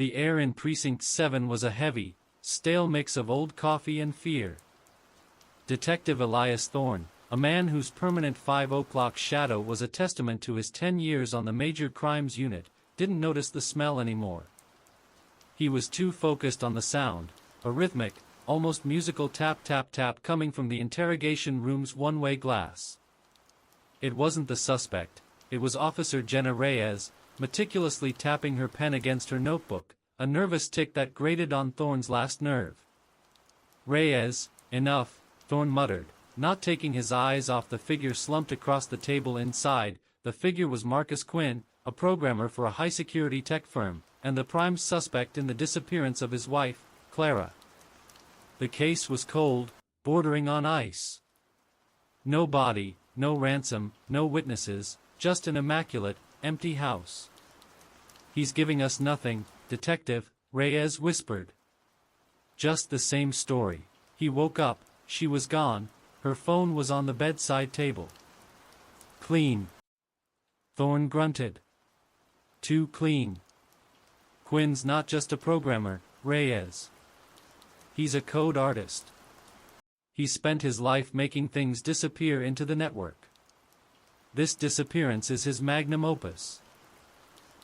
The air in Precinct 7 was a heavy, stale mix of old coffee and fear. Detective Elias Thorne, a man whose permanent 5 o'clock shadow was a testament to his 10 years on the Major Crimes Unit, didn't notice the smell anymore. He was too focused on the sound, a rhythmic, almost musical tap-tap-tap coming from the interrogation room's one-way glass. It wasn't the suspect, it was Officer Jenna Reyes, meticulously tapping her pen against her notebook, a nervous tick that grated on Thorne's last nerve. "Reyes, enough," Thorne muttered, not taking his eyes off the figure slumped across the table inside. The figure was Marcus Quinn, a programmer for a high-security tech firm, and the prime suspect in the disappearance of his wife, Clara. The case was cold, bordering on ice. No body, no ransom, no witnesses, just an immaculate, empty house. "He's giving us nothing, Detective," Reyes whispered. "Just the same story." He woke up, she was gone, her phone was on the bedside table. "Clean," Thorne grunted. "Too clean. Quinn's not just a programmer, Reyes. He's a code artist. He spent his life making things disappear into the network. This disappearance is his magnum opus."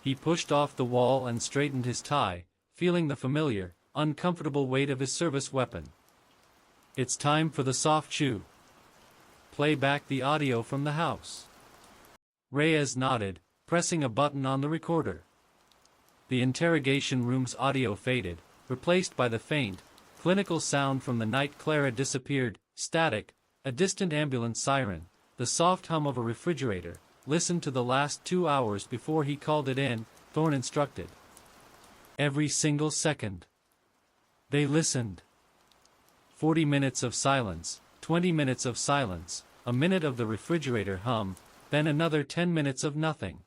He pushed off the wall and straightened his tie, feeling the familiar, uncomfortable weight of his service weapon. "It's time for the soft chew. Play back the audio from the house." Reyes nodded, pressing a button on the recorder. The interrogation room's audio faded, replaced by the faint, clinical sound from the night Clara disappeared, static, a distant ambulance siren, the soft hum of a refrigerator. "Listen to the last 2 hours before he called it in," Thorne instructed. "Every single second." They listened. 40 minutes of silence, 20 minutes of silence, a minute of the refrigerator hum, then another 10 minutes of nothing.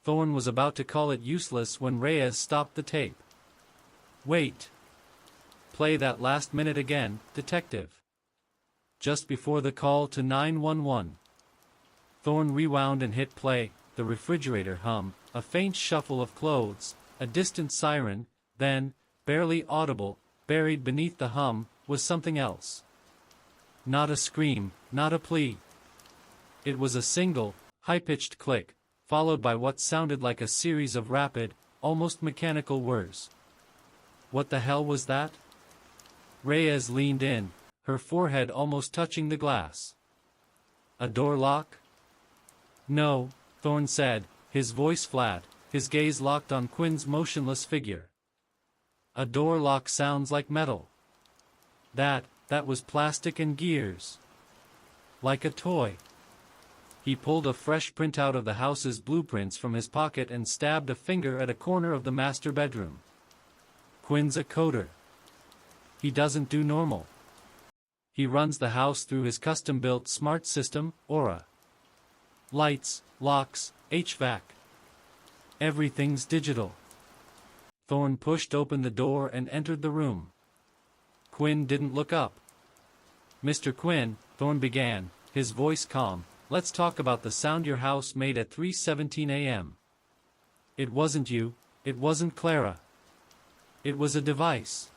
Thorne was about to call it useless when Reyes stopped the tape. "Wait. Play that last minute again, Detective." Just before the call to 911. Thorne rewound and hit play, the refrigerator hum, a faint shuffle of clothes, a distant siren, then, barely audible, buried beneath the hum, was something else. Not a scream, not a plea. It was a single, high-pitched click, followed by what sounded like a series of rapid, almost mechanical whirs. What the hell was that? Reyes leaned in, her forehead almost touching the glass. "A door lock?" "No," Thorne said, his voice flat, his gaze locked on Quinn's motionless figure. "A door lock sounds like metal. That was plastic and gears. Like a toy." He pulled a fresh printout of the house's blueprints from his pocket and stabbed a finger at a corner of the master bedroom. "Quinn's a coder. He doesn't do normal. He runs the house through his custom-built smart system, Aura. Lights, locks, HVAC. Everything's digital." Thorne pushed open the door and entered the room. Quinn didn't look up. "Mr. Quinn," Thorne began, his voice calm, "let's talk about the sound your house made at 3:17 a.m. It wasn't you, it wasn't Clara. It was a device."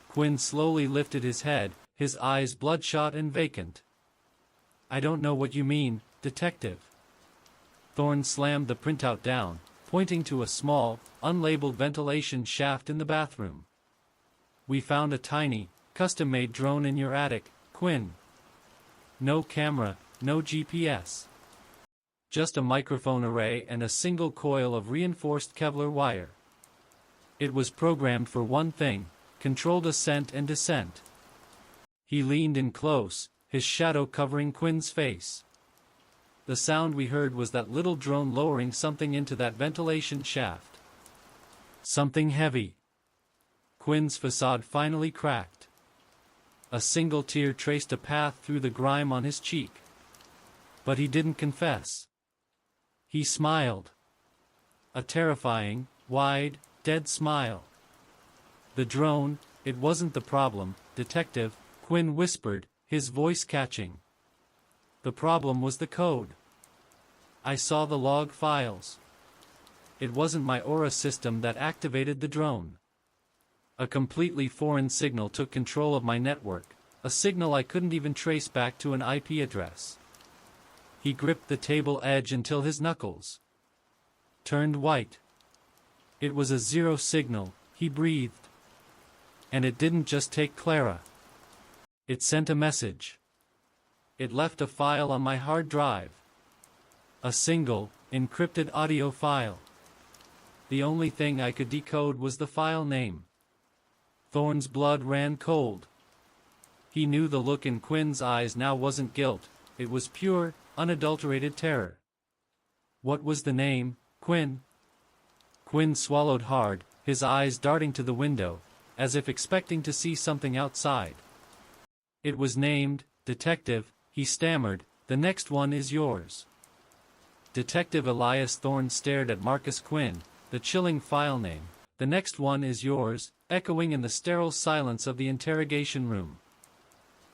Quinn slowly lifted his head, his eyes bloodshot and vacant. "I don't know what you mean, Detective." Thorne slammed the printout down, pointing to a small, unlabeled ventilation shaft in the bathroom. "We found a tiny, custom-made drone in your attic, Quinn. No camera, no GPS. Just a microphone array and a single coil of reinforced Kevlar wire. It was programmed for one thing, controlled ascent and descent." He leaned in close, his shadow covering Quinn's face. "The sound we heard was that little drone lowering something into that ventilation shaft. Something heavy." Quinn's facade finally cracked. A single tear traced a path through the grime on his cheek. But he didn't confess. He smiled. A terrifying, wide, dead smile. "The drone, it wasn't the problem, Detective," Quinn whispered, his voice catching. "The problem was the code. I saw the log files. it wasn't my aura system that activated the drone. A completely foreign signal took control of my network, a signal I couldn't even trace back to an IP address. He gripped the table edge until his knuckles turned white. It was a zero signal, he breathed. And it didn't just take Clara. It sent a message. It left a file on my hard drive. A single, encrypted audio file. The only thing I could decode was the file name. Thorne's blood ran cold. He knew the look in Quinn's eyes now wasn't guilt, it was pure, unadulterated terror. What was the name, Quinn? Quinn swallowed hard, his eyes darting to the window, as if expecting to see something outside. It was named, Detective, he stammered, the next one is yours. Detective Elias Thorne stared at Marcus Quinn, the chilling file name, the next one is yours, echoing in the sterile silence of the interrogation room.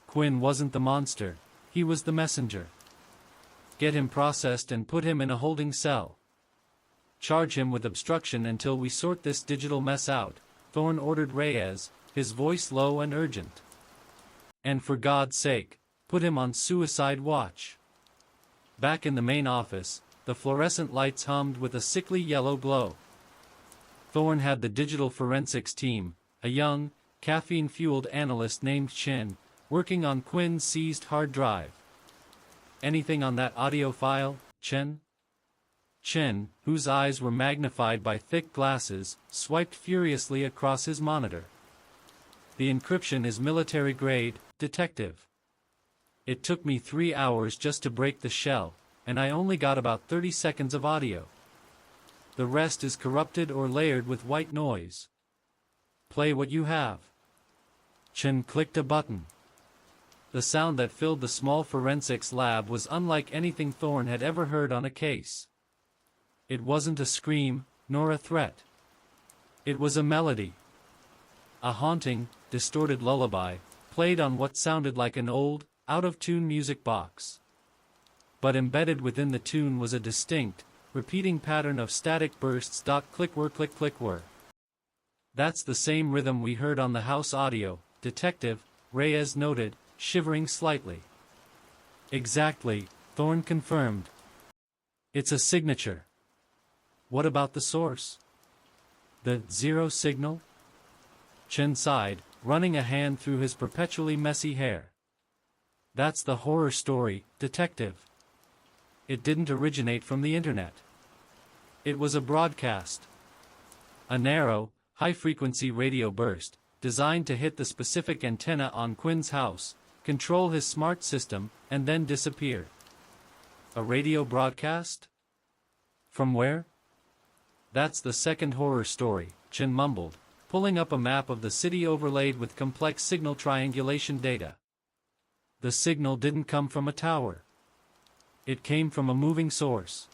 Quinn wasn't the monster, he was the messenger. Get him processed and put him in a holding cell. Charge him with obstruction until we sort this digital mess out, Thorne ordered Reyes, his voice low and urgent. And for God's sake, put him on suicide watch. Back in the main office, the fluorescent lights hummed with a sickly yellow glow. Thorne had the digital forensics team, a young, caffeine-fueled analyst named Chen, working on Quinn's seized hard drive. Anything on that audio file, Chen? Chen, whose eyes were magnified by thick glasses, swiped furiously across his monitor. The encryption is military-grade, Detective. It took me 3 hours just to break the shell, and I only got about 30 seconds of audio. The rest is corrupted or layered with white noise. Play what you have. Chen clicked a button. The sound that filled the small forensics lab was unlike anything Thorne had ever heard on a case. It wasn't a scream, nor a threat. It was a melody. A haunting, distorted lullaby, played on what sounded like an old, out-of-tune music box. But embedded within the tune was a distinct, repeating pattern of static bursts. Click-whirr, click, click-whirr. That's the same rhythm we heard on the house audio, Detective, Reyes noted, shivering slightly. Exactly, Thorne confirmed. It's a signature. What about the source? The zero signal? Chen sighed, running a hand through his perpetually messy hair. That's the horror story, Detective. It didn't originate from the internet. It was a broadcast. A narrow, high-frequency radio burst, designed to hit the specific antenna on Quinn's house, control his smart system, and then disappear. A radio broadcast? From where? That's the second horror story, Chen mumbled, pulling up a map of the city overlaid with complex signal triangulation data. The signal didn't come from a tower. It came from a moving source.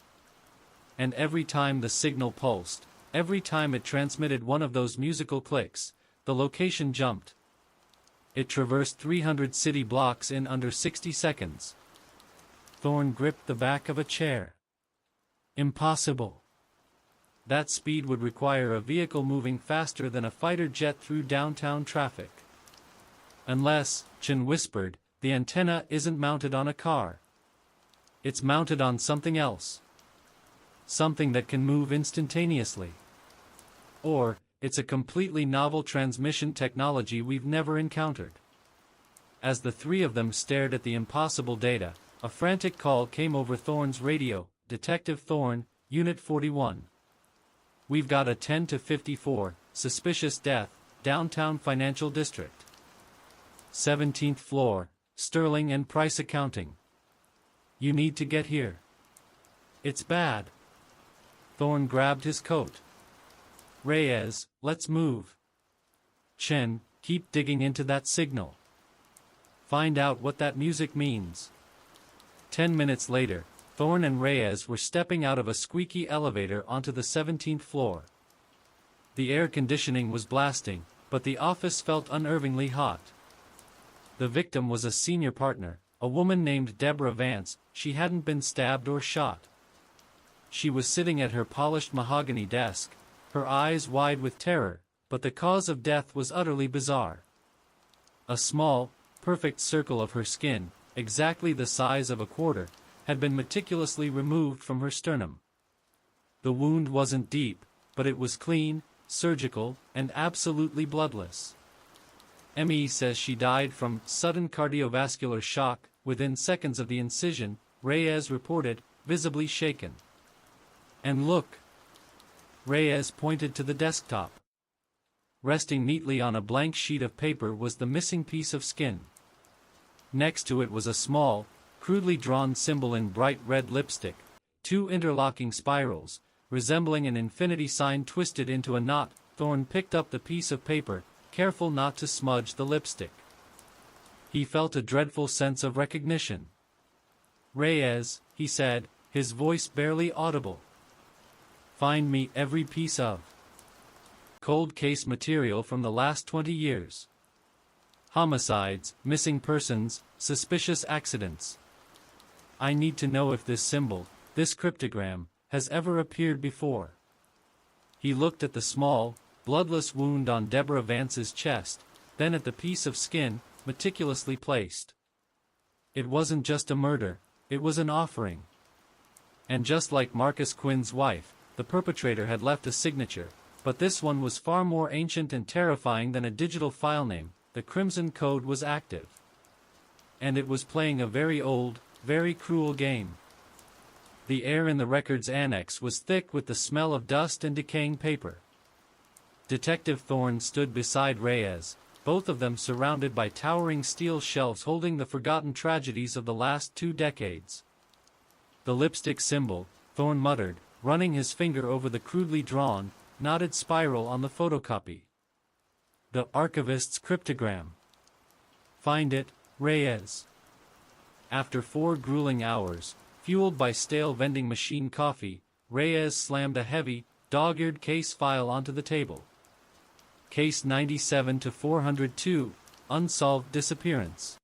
And every time the signal pulsed, every time it transmitted one of those musical clicks, the location jumped. It traversed 300 city blocks in under 60 seconds. Thorne gripped the back of a chair. Impossible. That speed would require a vehicle moving faster than a fighter jet through downtown traffic. Unless, Chen whispered, the antenna isn't mounted on a car. It's mounted on something else. Something that can move instantaneously. Or, it's a completely novel transmission technology we've never encountered. As the three of them stared at the impossible data, a frantic call came over Thorne's radio. Detective Thorne, Unit 41. We've got a 10 to 54, suspicious death, downtown financial district. 17th floor, Sterling and Price Accounting. You need to get here. It's bad. Thorne grabbed his coat. Reyes, let's move. Chen, keep digging into that signal. Find out what that music means. 10 minutes later, Thorne and Reyes were stepping out of a squeaky elevator onto the 17th floor. The air conditioning was blasting, but the office felt unnervingly hot. The victim was a senior partner, a woman named Deborah Vance. She hadn't been stabbed or shot. She was sitting at her polished mahogany desk, her eyes wide with terror, but the cause of death was utterly bizarre. A small, perfect circle of her skin, exactly the size of a quarter, had been meticulously removed from her sternum. The wound wasn't deep, but it was clean, surgical, and absolutely bloodless. ME says she died from sudden cardiovascular shock within seconds of the incision, Reyes reported, visibly shaken. And look! Reyes pointed to the desktop. Resting neatly on a blank sheet of paper was the missing piece of skin. Next to it was a small, crudely drawn symbol in bright red lipstick, two interlocking spirals, resembling an infinity sign twisted into a knot. Thorne picked up the piece of paper, careful not to smudge the lipstick. He felt a dreadful sense of recognition. "Reyes," he said, his voice barely audible. "Find me every piece of cold case material from the last 20 years. Homicides, missing persons, suspicious accidents. I need to know if this symbol, this cryptogram, has ever appeared before." He looked at the small, bloodless wound on Deborah Vance's chest, then at the piece of skin, meticulously placed. It wasn't just a murder, it was an offering. And just like Marcus Quinn's wife, the perpetrator had left a signature, but this one was far more ancient and terrifying than a digital filename. The Crimson Code was active. And it was playing a very old, very cruel game. The air in the records annex was thick with the smell of dust and decaying paper. Detective Thorne stood beside Reyes, both of them surrounded by towering steel shelves holding the forgotten tragedies of the last 2 decades. "The lipstick symbol," Thorne muttered, running his finger over the crudely drawn, knotted spiral on the photocopy. "The archivist's cryptogram. Find it, Reyes." After 4 grueling hours, fueled by stale vending machine coffee, Reyes slammed a heavy, dog-eared case file onto the table. Case 97-402, Unsolved Disappearance.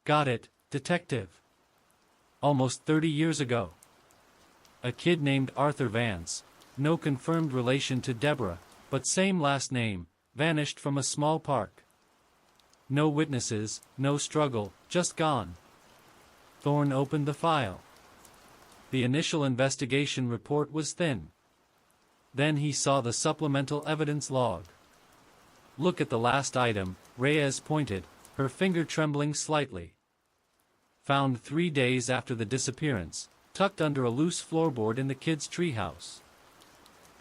"Got it, Detective. Almost 30 years ago. A kid named Arthur Vance, no confirmed relation to Deborah, but same last name, vanished from a small park. No witnesses, no struggle, just gone." Thorne opened the file. The initial investigation report was thin. Then he saw the supplemental evidence log. "Look at the last item," Reyes pointed, her finger trembling slightly. "Found 3 days after the disappearance, tucked under a loose floorboard in the kid's treehouse."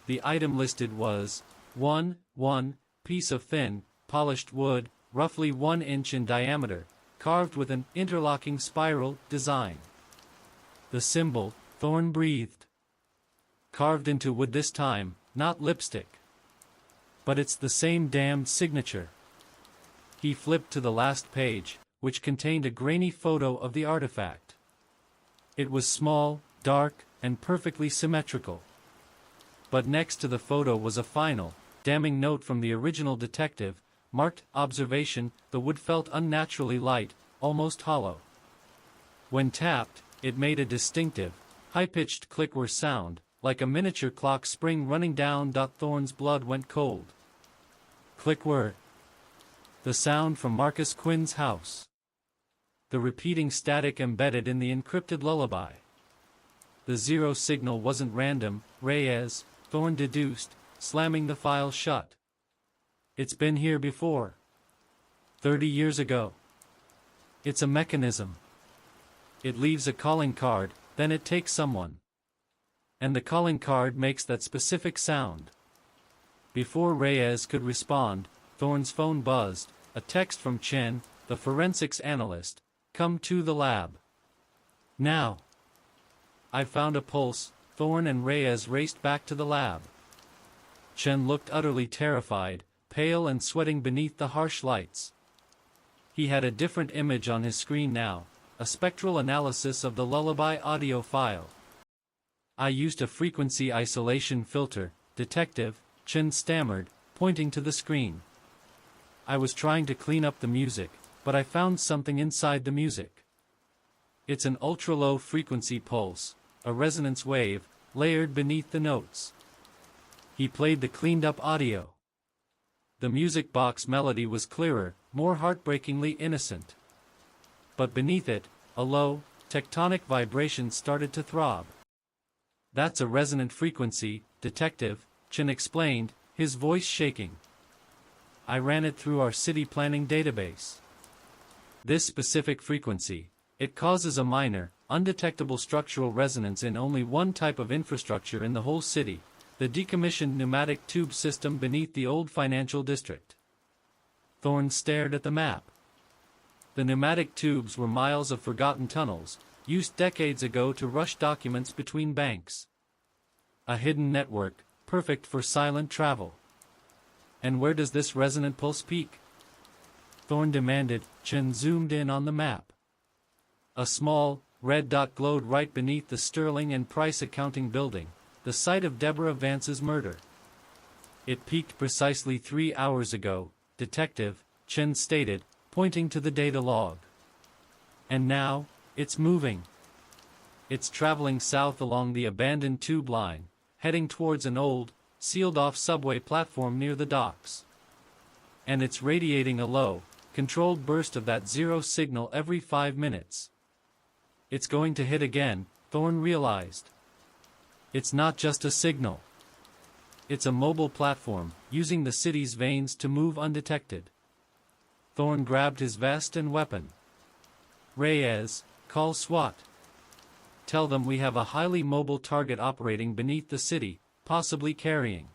The item listed was 1 piece of thin, polished wood, roughly 1 inch in diameter, carved with an interlocking spiral design. "The symbol," Thorne breathed. "Carved into wood this time, not lipstick. But it's the same damned signature." He flipped to the last page, which contained a grainy photo of the artifact. It was small, dark, and perfectly symmetrical. But next to the photo was a final, damning note from the original detective, marked "Observation." The wood felt unnaturally light, almost hollow. When tapped, it made a distinctive, high-pitched click-whirr sound, like a miniature clock spring running down. Thorne's blood went cold. Click-whirr. The sound from Marcus Quinn's house. The repeating static embedded in the encrypted lullaby. The zero signal wasn't random, Reyes, Thorne deduced, slamming the file shut. "It's been here before. 30 years ago. It's a mechanism. It leaves a calling card, then it takes someone. And the calling card makes that specific sound." Before Reyes could respond, Thorne's phone buzzed, a text from Chen, the forensics analyst. "Come to the lab. Now." "I've found a pulse." Thorne and Reyes raced back to the lab. Chen looked utterly terrified, pale and sweating beneath the harsh lights. He had a different image on his screen now, a spectral analysis of the lullaby audio file. "I used a frequency isolation filter, Detective," Chen stammered, pointing to the screen. "I was trying to clean up the music, but I found something inside the music. It's an ultra-low frequency pulse, a resonance wave, layered beneath the notes. He played the cleaned-up audio. The music box melody was clearer, more heartbreakingly innocent. But beneath it, a low, tectonic vibration started to throb. "That's a resonant frequency, Detective," Chen explained, his voice shaking. "I ran it through our city planning database. This specific frequency, it causes a minor, undetectable structural resonance in only one type of infrastructure in the whole city, the decommissioned pneumatic tube system beneath the old financial district." Thorne stared at the map. The pneumatic tubes were miles of forgotten tunnels, used decades ago to rush documents between banks. A hidden network, perfect for silent travel. "And where does this resonant pulse peak?" Thorne demanded. Chen zoomed in on the map. A small, red dot glowed right beneath the Sterling and Price accounting building, the site of Deborah Vance's murder. "It peaked precisely 3 hours ago, Detective," Chen stated, pointing to the data log. "And now, it's moving. It's traveling south along the abandoned tube line, heading towards an old, sealed-off subway platform near the docks. And it's radiating a low, controlled burst of that zero signal every 5 minutes. It's going to hit again," Thorne realized. "It's not just a signal. It's a mobile platform, using the city's veins to move undetected." Thorne grabbed his vest and weapon. "Reyes, call SWAT. Tell them we have a highly mobile target operating beneath the city, possibly carrying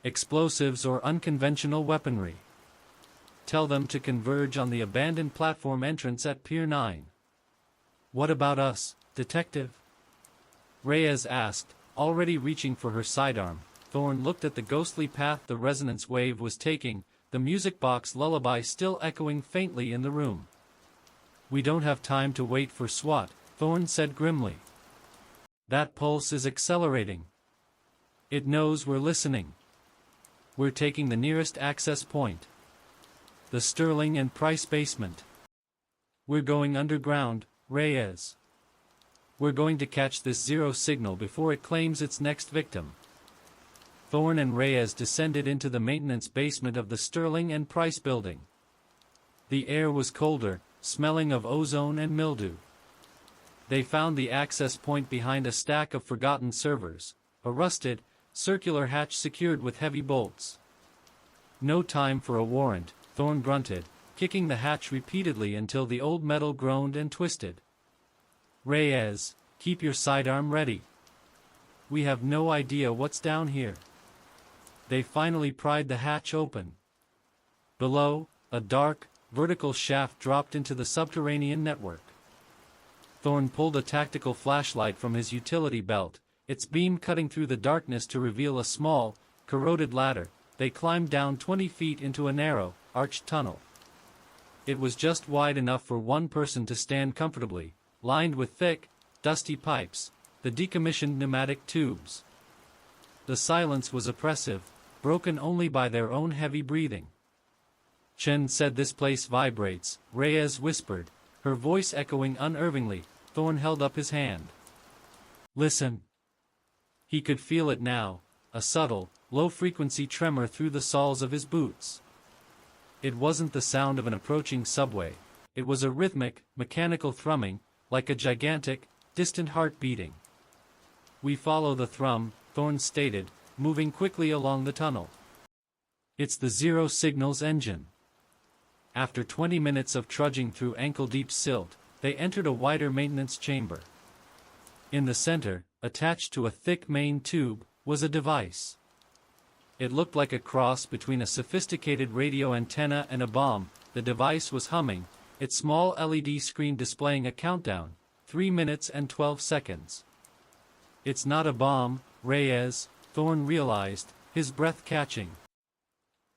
explosives or unconventional weaponry. Tell them to converge on the abandoned platform entrance at Pier 9. "What about us, Detective?" Reyes asked, already reaching for her sidearm. Thorne looked at the ghostly path the resonance wave was taking, the music box lullaby still echoing faintly in the room. "We don't have time to wait for SWAT," Thorne said grimly. "That pulse is accelerating. It knows we're listening. We're taking the nearest access point. The Sterling and Price basement. We're going underground, Reyes. We're going to catch this zero signal before it claims its next victim." Thorne and Reyes descended into the maintenance basement of the Sterling and Price building. The air was colder, smelling of ozone and mildew. They found the access point behind a stack of forgotten servers, a rusted, circular hatch secured with heavy bolts. "No time for a warrant," Thorne grunted, kicking the hatch repeatedly until the old metal groaned and twisted. "Reyes, keep your sidearm ready. We have no idea what's down here." They finally pried the hatch open. Below, a dark, vertical shaft dropped into the subterranean network. Thorne pulled a tactical flashlight from his utility belt, its beam cutting through the darkness to reveal a small, corroded ladder. They climbed down 20 feet into a narrow, arched tunnel. It was just wide enough for one person to stand comfortably, lined with thick, dusty pipes, the decommissioned pneumatic tubes. The silence was oppressive, broken only by their own heavy breathing. "Chen said this place vibrates," Reyes whispered, her voice echoing unervingly. Thorne held up his hand. "Listen." He could feel it now, a subtle, low-frequency tremor through the soles of his boots. It wasn't the sound of an approaching subway, it was a rhythmic, mechanical thrumming, like a gigantic, distant heart beating. "We follow the thrum," Thorne stated, moving quickly along the tunnel. "It's the Zero Signal's engine." After 20 minutes of trudging through ankle-deep silt, they entered a wider maintenance chamber. In the center, attached to a thick main tube, was a device. It looked like a cross between a sophisticated radio antenna and a bomb. The device was humming, its small LED screen displaying a countdown, 3 minutes and 12 seconds. "It's not a bomb, Reyes," Thorne realized, his breath catching.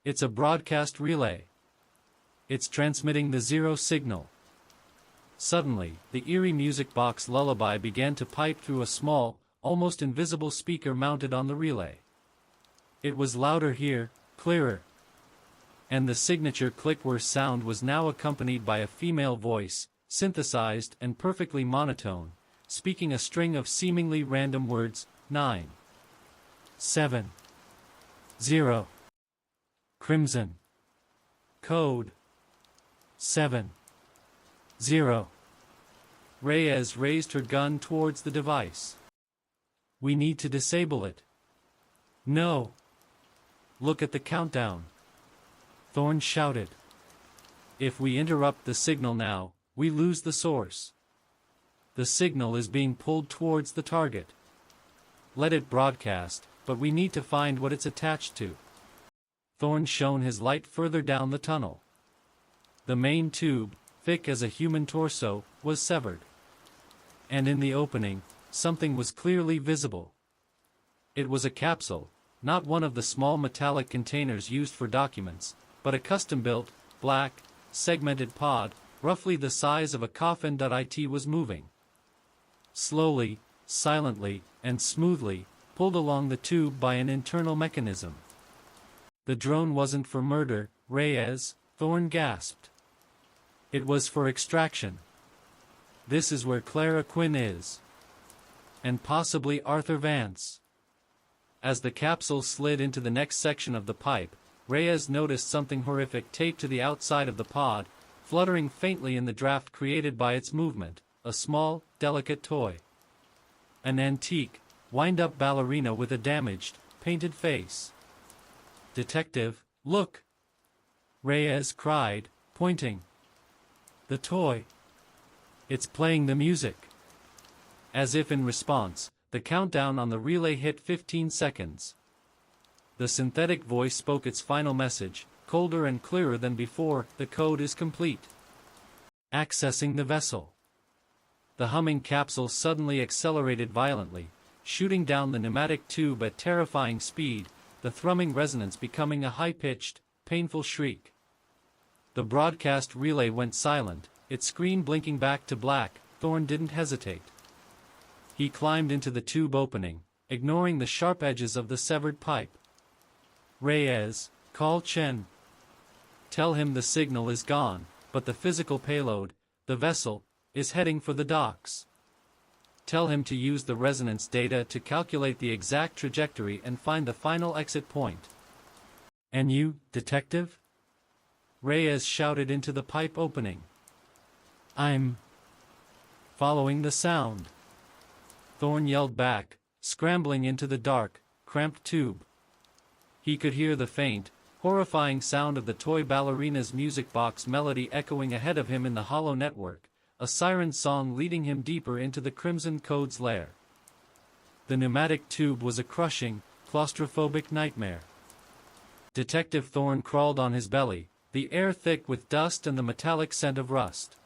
"It's a broadcast relay. It's transmitting the zero signal." Suddenly, the eerie music box lullaby began to pipe through a small, almost invisible speaker mounted on the relay. It was louder here, clearer. And the signature click-whirr sound was now accompanied by a female voice, synthesized and perfectly monotone, speaking a string of seemingly random words. 9, 7, 0. Crimson. Code 7, 0. Reyes raised her gun towards the device. We need to disable it. No. Look at the countdown. Thorne shouted. If we interrupt the signal now, we lose the source. The signal is being pulled towards the target. Let it broadcast, but we need to find what it's attached to. Thorne shone his light further down the tunnel. The main tube, thick as a human torso, was severed. And in the opening, something was clearly visible. It was a capsule, not one of the small metallic containers used for documents, but a custom-built, black, segmented pod, roughly the size of a coffin. It was moving. Slowly, silently, and smoothly, pulled along the tube by an internal mechanism. The drone wasn't for murder, Reyes, Thorne gasped. It was for extraction. This is where Clara Quinn is. And possibly Arthur Vance. As the capsule slid into the next section of the pipe, Reyes noticed something horrific taped to the outside of the pod, fluttering faintly in the draft created by its movement, a small, delicate toy. An antique, wind-up ballerina with a damaged, painted face. Detective, look! Reyes cried, pointing. The toy. It's playing the music. As if in response, the countdown on the relay hit 15 seconds. The synthetic voice spoke its final message, colder and clearer than before. The code is complete. Accessing the vessel. The humming capsule suddenly accelerated violently, shooting down the pneumatic tube at terrifying speed, the thrumming resonance becoming a high-pitched, painful shriek. The broadcast relay went silent, its screen blinking back to black. Thorne didn't hesitate. He climbed into the tube opening, ignoring the sharp edges of the severed pipe. Reyes, call Chen. Tell him the signal is gone, but the physical payload, the vessel, is heading for the docks. Tell him to use the resonance data to calculate the exact trajectory and find the final exit point. And you, detective? Reyes shouted into the pipe opening. I'm following the sound. Thorne yelled back, scrambling into the dark, cramped tube. He could hear the faint, horrifying sound of the toy ballerina's music box melody echoing ahead of him in the hollow network, a siren song leading him deeper into the Crimson Code's lair. The pneumatic tube was a crushing, claustrophobic nightmare. Detective Thorne crawled on his belly, the air thick with dust and the metallic scent of rust.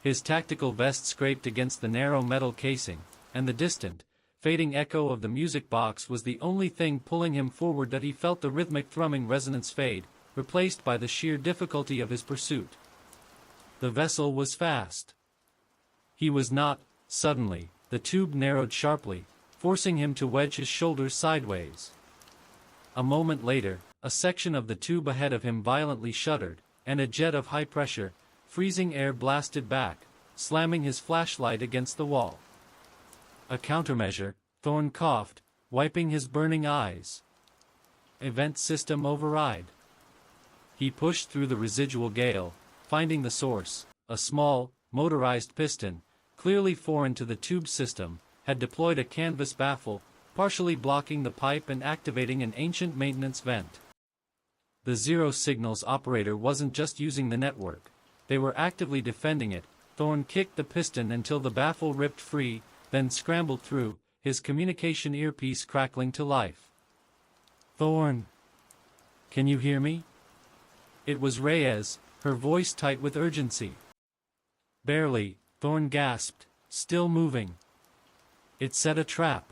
His tactical vest scraped against the narrow metal casing, and the distant, fading echo of the music box was the only thing pulling him forward. That he felt the rhythmic thrumming resonance fade, replaced by the sheer difficulty of his pursuit. The vessel was fast. He was not. Suddenly, the tube narrowed sharply, forcing him to wedge his shoulders sideways. A moment later, a section of the tube ahead of him violently shuddered, and a jet of high-pressure, freezing air blasted back, slamming his flashlight against the wall. A countermeasure, Thorne coughed, wiping his burning eyes. Event system override. He pushed through the residual gale, finding the source. A small, motorized piston, clearly foreign to the tube system, had deployed a canvas baffle, partially blocking the pipe and activating an ancient maintenance vent. The Zero Signals operator wasn't just using the network. They were actively defending it. Thorne kicked the piston until the baffle ripped free, then scrambled through, his communication earpiece crackling to life. Thorne! Can you hear me? It was Reyes, her voice tight with urgency. Barely, Thorne gasped, still moving. It set a trap.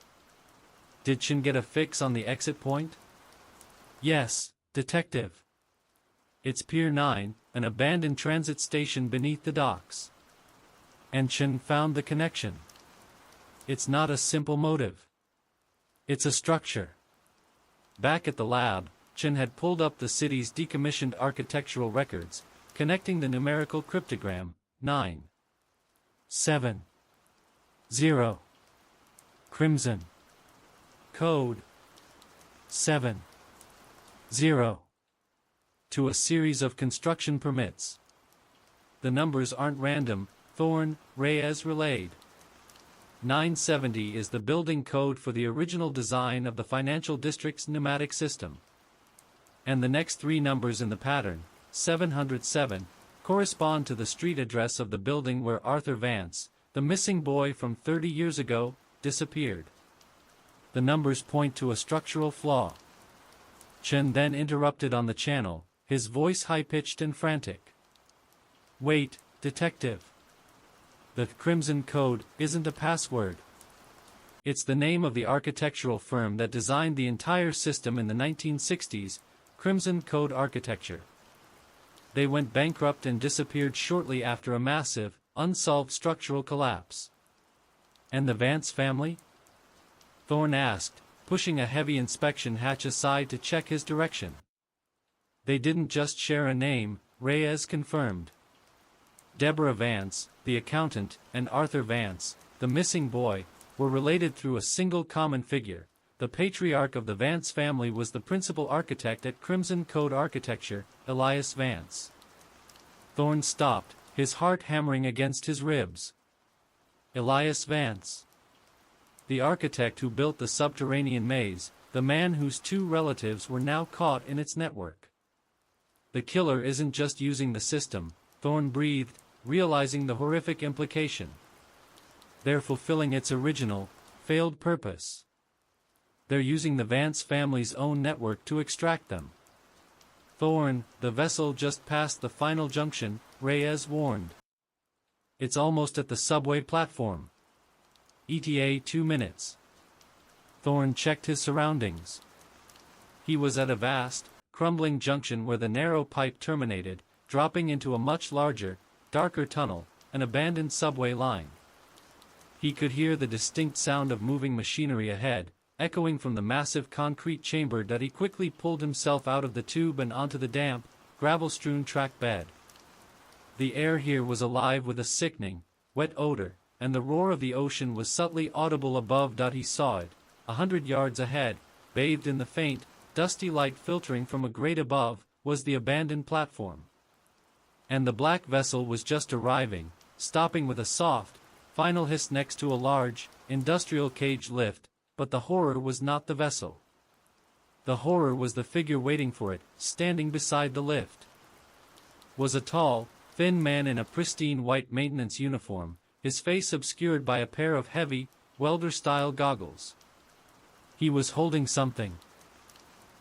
Did Chen get a fix on the exit point? Yes, detective. It's Pier 9, an abandoned transit station beneath the docks. And Chen found the connection. It's not a simple motive. It's a structure. Back at the lab, Chen had pulled up the city's decommissioned architectural records, connecting the numerical cryptogram, 9, 7, 0. Crimson. code 70 to a series of construction permits. The numbers aren't random, Thorne, Reyes relayed. 970 is the building code for the original design of the financial district's pneumatic system. And the next three numbers in the pattern, 707, correspond to the street address of the building where Arthur Vance, the missing boy from 30 years ago, disappeared. The numbers point to a structural flaw. Chen then interrupted on the channel, his voice high-pitched and frantic. Wait, detective. The Crimson Code isn't a password. It's the name of the architectural firm that designed the entire system in the 1960s, Crimson Code Architecture. They went bankrupt and disappeared shortly after a massive, unsolved structural collapse. And the Vance family? Thorne asked, pushing a heavy inspection hatch aside to check his direction. They didn't just share a name, Reyes confirmed. Deborah Vance, the accountant, and Arthur Vance, the missing boy, were related through a single common figure. The patriarch of the Vance family was the principal architect at Crimson Code Architecture, Elias Vance. Thorne stopped, his heart hammering against his ribs. Elias Vance. The architect who built the subterranean maze, the man whose two relatives were now caught in its network. The killer isn't just using the system, Thorne breathed, realizing the horrific implication. They're fulfilling its original, failed purpose. They're using the Vance family's own network to extract them. Thorne, the vessel just passed the final junction, Reyes warned. It's almost at the subway platform. ETA 2 minutes. Thorne checked his surroundings. He was at a vast, crumbling junction where the narrow pipe terminated, dropping into a much larger, darker tunnel, an abandoned subway line. He could hear the distinct sound of moving machinery ahead, echoing from the massive concrete chamber that he quickly pulled himself out of the tube and onto the damp, gravel-strewn track bed. The air here was alive with a sickening, wet odor, and the roar of the ocean was subtly audible above. He saw it, 100 yards ahead, bathed in the faint, dusty light filtering from a grate above, was the abandoned platform. And the black vessel was just arriving, stopping with a soft, final hiss next to a large, industrial cage lift, but the horror was not the vessel. The horror was the figure waiting for it, standing beside the lift. Was a tall, thin man in a pristine white maintenance uniform, his face obscured by a pair of heavy, welder-style goggles. He was holding something.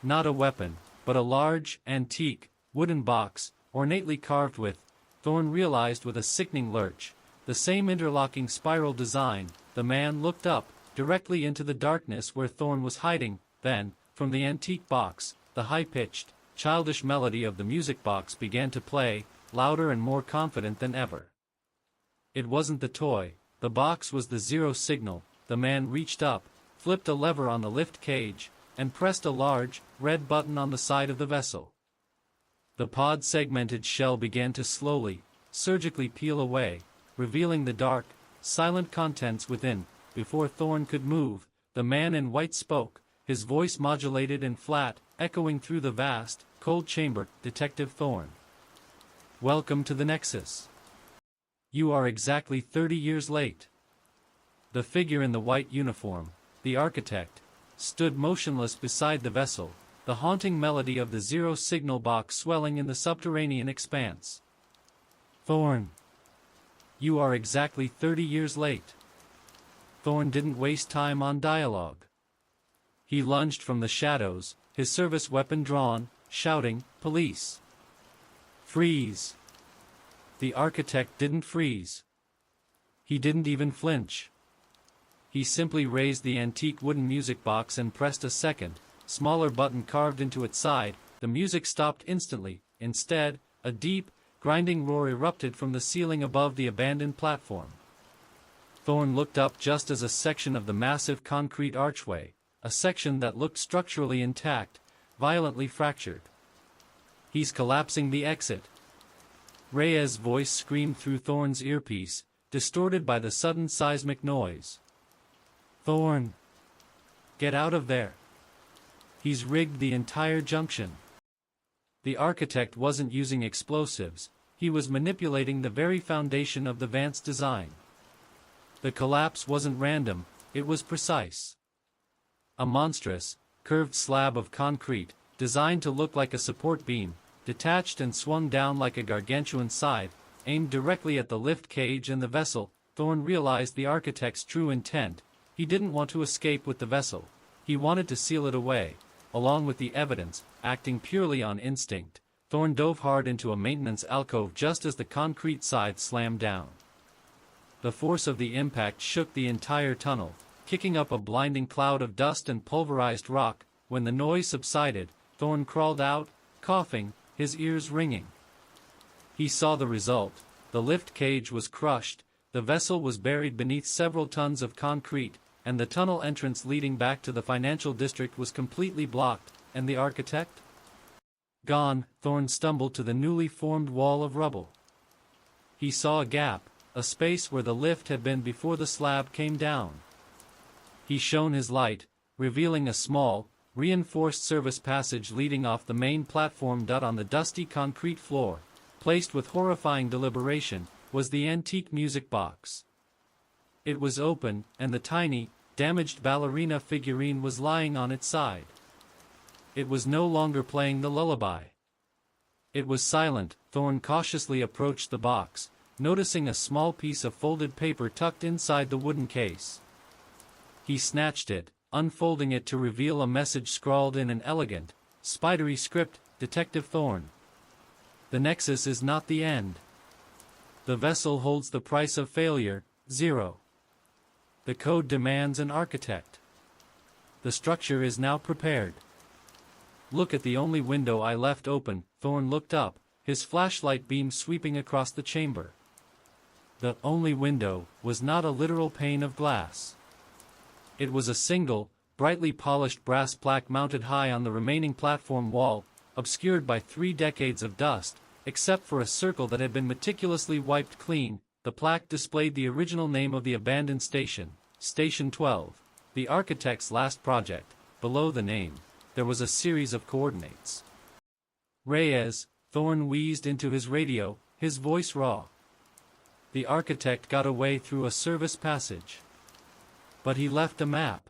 Not a weapon, but a large, antique, wooden box, ornately carved with, Thorne realized with a sickening lurch, the same interlocking spiral design. The man looked up, directly into the darkness where Thorne was hiding. Then, from the antique box, the high-pitched, childish melody of the music box began to play, louder and more confident than ever. It wasn't the toy, the box was the zero signal. The man reached up, flipped a lever on the lift cage, and pressed a large, red button on the side of the vessel. The pod-segmented shell began to slowly, surgically peel away, revealing the dark, silent contents within. Before Thorne could move, the man in white spoke, his voice modulated and flat, echoing through the vast, cold chamber. Detective Thorne. Welcome to the Nexus. You are exactly 30 years late. The figure in the white uniform, the architect, stood motionless beside the vessel, the haunting melody of the zero signal box swelling in the subterranean expanse. Thorne. You are exactly 30 years late. Thorne didn't waste time on dialogue. He lunged from the shadows, his service weapon drawn, shouting, "Police! Freeze!" The architect didn't freeze. He didn't even flinch. He simply raised the antique wooden music box and pressed a second, smaller button carved into its side. The music stopped instantly. Instead, a deep, grinding roar erupted from the ceiling above the abandoned platform. Thorne looked up just as a section of the massive concrete archway, a section that looked structurally intact, violently fractured. He's collapsing the exit. Reyes' voice screamed through Thorne's earpiece, distorted by the sudden seismic noise. Thorne. Get out of there. He's rigged the entire junction. The architect wasn't using explosives, he was manipulating the very foundation of the Vance design. The collapse wasn't random, it was precise. A monstrous, curved slab of concrete, designed to look like a support beam, detached and swung down like a gargantuan scythe, aimed directly at the lift cage and the vessel. Thorne realized the architect's true intent. He didn't want to escape with the vessel. He wanted to seal it away. Along with the evidence, acting purely on instinct, Thorne dove hard into a maintenance alcove just as the concrete scythe slammed down. The force of the impact shook the entire tunnel, kicking up a blinding cloud of dust and pulverized rock. When the noise subsided, Thorne crawled out, coughing, his ears ringing. He saw the result. The lift cage was crushed, the vessel was buried beneath several tons of concrete, and the tunnel entrance leading back to the financial district was completely blocked. And the architect? Gone. Thorne stumbled to the newly formed wall of rubble. He saw a gap, a space where the lift had been before the slab came down. He shone his light, revealing a small, reinforced service passage leading off the main platform. On the dusty concrete floor, placed with horrifying deliberation, was the antique music box. It was open, and the tiny, damaged ballerina figurine was lying on its side. It was no longer playing the lullaby. It was silent. Thorne cautiously approached the box, noticing a small piece of folded paper tucked inside the wooden case. He snatched it, unfolding it to reveal a message scrawled in an elegant, spidery script. Detective Thorne. The Nexus is not the end. The vessel holds the price of failure, 0. The code demands an architect. The structure is now prepared. Look at the only window I left open. Thorne looked up, his flashlight beam sweeping across the chamber. The only window was not a literal pane of glass. It was a single, brightly polished brass plaque mounted high on the remaining platform wall, obscured by 3 decades of dust, except for a circle that had been meticulously wiped clean. The plaque displayed the original name of the abandoned station, Station 12, the architect's last project. Below the name, there was a series of coordinates. Reyes, Thorne wheezed into his radio, his voice raw. The architect got away through a service passage. But he left a map.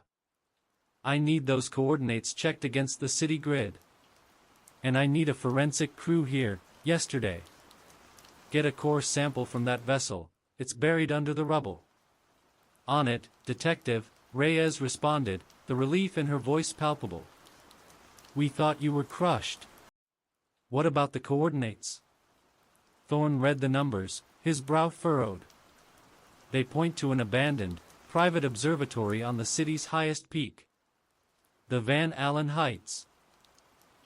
I need those coordinates checked against the city grid. And I need a forensic crew here, yesterday. Get a core sample from that vessel, it's buried under the rubble. On it, Detective, Reyes responded, the relief in her voice palpable. We thought you were crushed. What about the coordinates? Thorne read the numbers, his brow furrowed. They point to an abandoned, private observatory on the city's highest peak. The Van Allen Heights.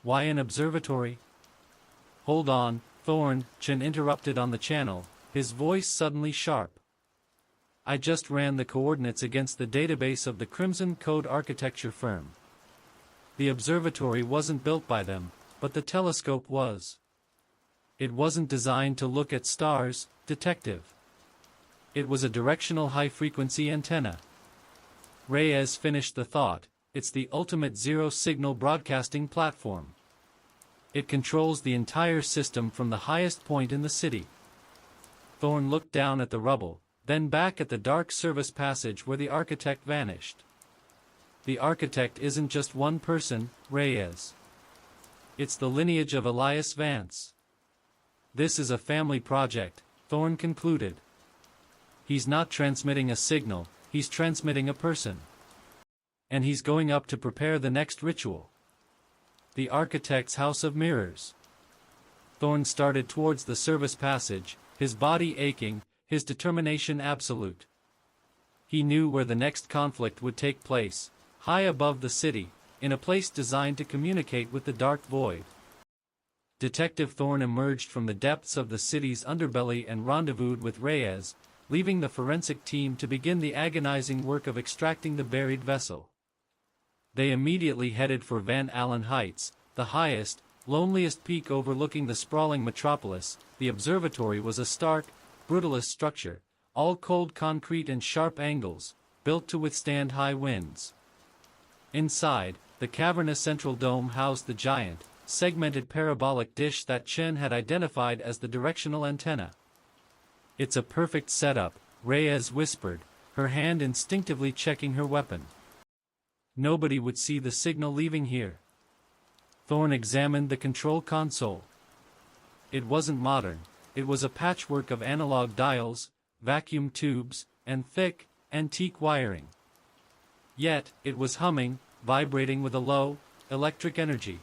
Why an observatory? Hold on, Thorne, Chen interrupted on the channel, his voice suddenly sharp. I just ran the coordinates against the database of the Crimson Code architecture firm. The observatory wasn't built by them, but the telescope was. It wasn't designed to look at stars, Detective. It was a directional high-frequency antenna. Reyes finished the thought, it's the ultimate zero-signal broadcasting platform. It controls the entire system from the highest point in the city. Thorne looked down at the rubble, then back at the dark service passage where the architect vanished. The architect isn't just one person, Reyes. It's the lineage of Elias Vance. This is a family project, Thorne concluded. He's not transmitting a signal, he's transmitting a person. And he's going up to prepare the next ritual. The architect's house of mirrors. Thorne started towards the service passage, his body aching, his determination absolute. He knew where the next conflict would take place, high above the city, in a place designed to communicate with the dark void. Detective Thorne emerged from the depths of the city's underbelly and rendezvoused with Reyes, leaving the forensic team to begin the agonizing work of extracting the buried vessel. They immediately headed for Van Allen Heights, the highest, loneliest peak overlooking the sprawling metropolis. The observatory was a stark, brutalist structure, all cold concrete and sharp angles, built to withstand high winds. Inside, the cavernous central dome housed the giant, segmented parabolic dish that Chen had identified as the directional antenna. "It's a perfect setup," Reyes whispered, her hand instinctively checking her weapon. "Nobody would see the signal leaving here." Thorne examined the control console. It wasn't modern. It was a patchwork of analog dials, vacuum tubes, and thick, antique wiring. Yet, it was humming, vibrating with a low, electric energy.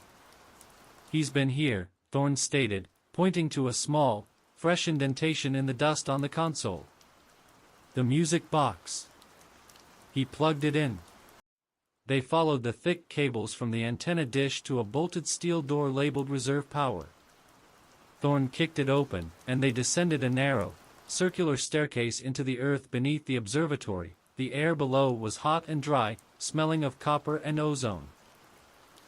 "He's been here," Thorne stated, pointing to a small, fresh indentation in the dust on the console. "The music box." He plugged it in. They followed the thick cables from the antenna dish to a bolted steel door labeled reserve power. Thorne kicked it open, and they descended a narrow, circular staircase into the earth beneath the observatory. The air below was hot and dry, smelling of copper and ozone.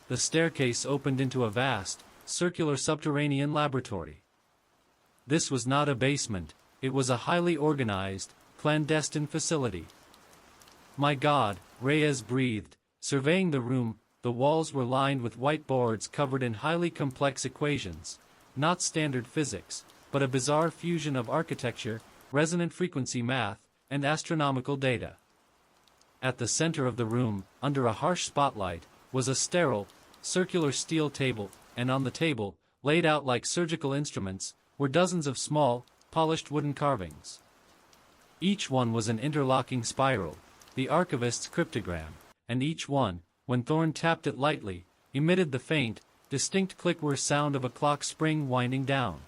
The staircase opened into a vast, circular subterranean laboratory. This was not a basement, it was a highly organized, clandestine facility. "My God," Reyes breathed, surveying the room. The walls were lined with white boards covered in highly complex equations, not standard physics, but a bizarre fusion of architecture, resonant frequency math, and astronomical data. At the center of the room, under a harsh spotlight, was a sterile, circular steel table, and on the table, laid out like surgical instruments, were dozens of small, polished wooden carvings. Each one was an interlocking spiral, the archivist's cryptogram, and each one, when Thorne tapped it lightly, emitted the faint, distinct click-whirr sound of a clock spring winding down.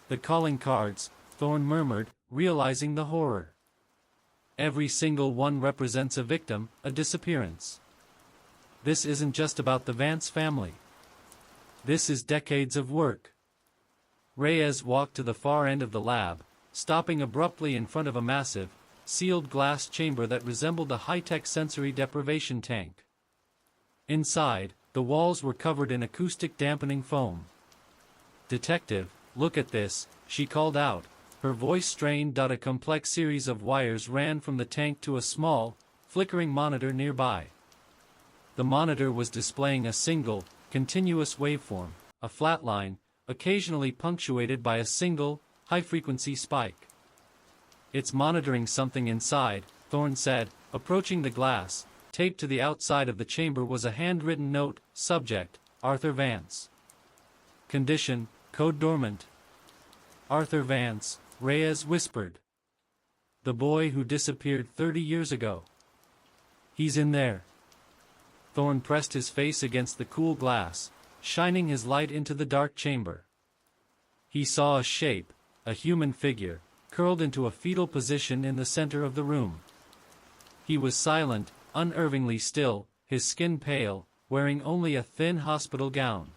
"The calling cards," Thorne murmured, realizing the horror. "Every single one represents a victim, a disappearance. This isn't just about the Vance family. This is decades of work." Reyes walked to the far end of the lab, stopping abruptly in front of a massive, sealed glass chamber that resembled a high-tech sensory deprivation tank. Inside, the walls were covered in acoustic dampening foam. "Detective, look at this," she called out, her voice strained. A complex series of wires ran from the tank to a small, flickering monitor nearby. The monitor was displaying a single, continuous waveform, a flat line, occasionally punctuated by a single, high-frequency spike. "It's monitoring something inside," Thorne said, approaching the glass. Taped to the outside of the chamber was a handwritten note. Subject, Arthur Vance. Condition, code dormant. "Arthur Vance," Reyes whispered. "The boy who disappeared 30 years ago. He's in there." Thorne pressed his face against the cool glass, shining his light into the dark chamber. He saw a shape, a human figure, curled into a fetal position in the center of the room. He was silent, unnervingly still, his skin pale, wearing only a thin hospital gown.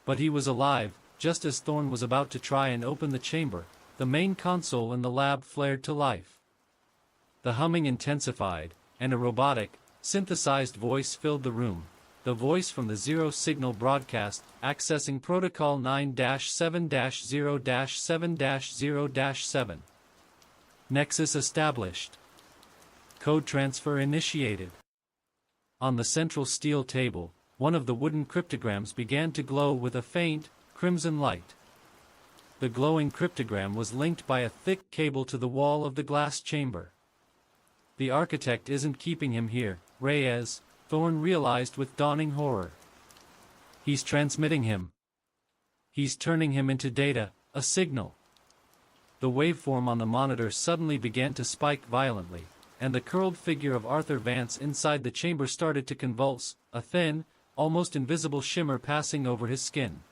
But he was alive. Just as Thorne was about to try and open the chamber, the main console in the lab flared to life. The humming intensified, and a robotic, synthesized voice filled the room, the voice from the Zero Signal broadcast, accessing Protocol 9-7-0-7-0-7. Nexus established. Code transfer initiated. On the central steel table, one of the wooden cryptograms began to glow with a faint, crimson light. The glowing cryptogram was linked by a thick cable to the wall of the glass chamber. "The architect isn't keeping him here, Reyes," Thorne realized with dawning horror. "He's transmitting him. He's turning him into data, a signal." The waveform on the monitor suddenly began to spike violently, and the curled figure of Arthur Vance inside the chamber started to convulse, a thin, almost invisible shimmer passing over his skin.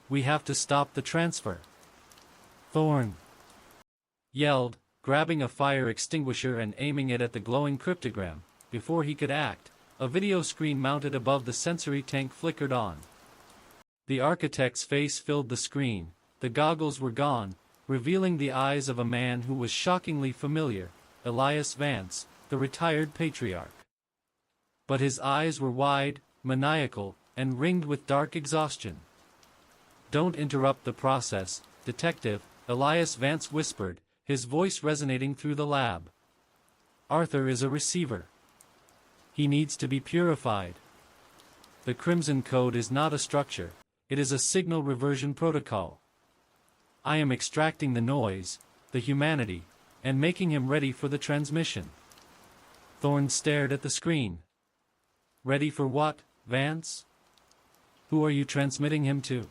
"We have to stop the transfer," Thorne yelled, grabbing a fire extinguisher and aiming it at the glowing cryptogram. Before he could act, a video screen mounted above the sensory tank flickered on. The architect's face filled the screen. The goggles were gone, revealing the eyes of a man who was shockingly familiar, Elias Vance, the retired patriarch. But his eyes were wide, maniacal, and ringed with dark exhaustion. "Don't interrupt the process, Detective," Elias Vance whispered, his voice resonating through the lab. "Arthur is a receiver. He needs to be purified. The Crimson Code is not a structure, it is a signal reversion protocol. I am extracting the noise, the humanity, and making him ready for the transmission. Thorne stared at the screen. Ready for what, Vance? Who are you transmitting him to?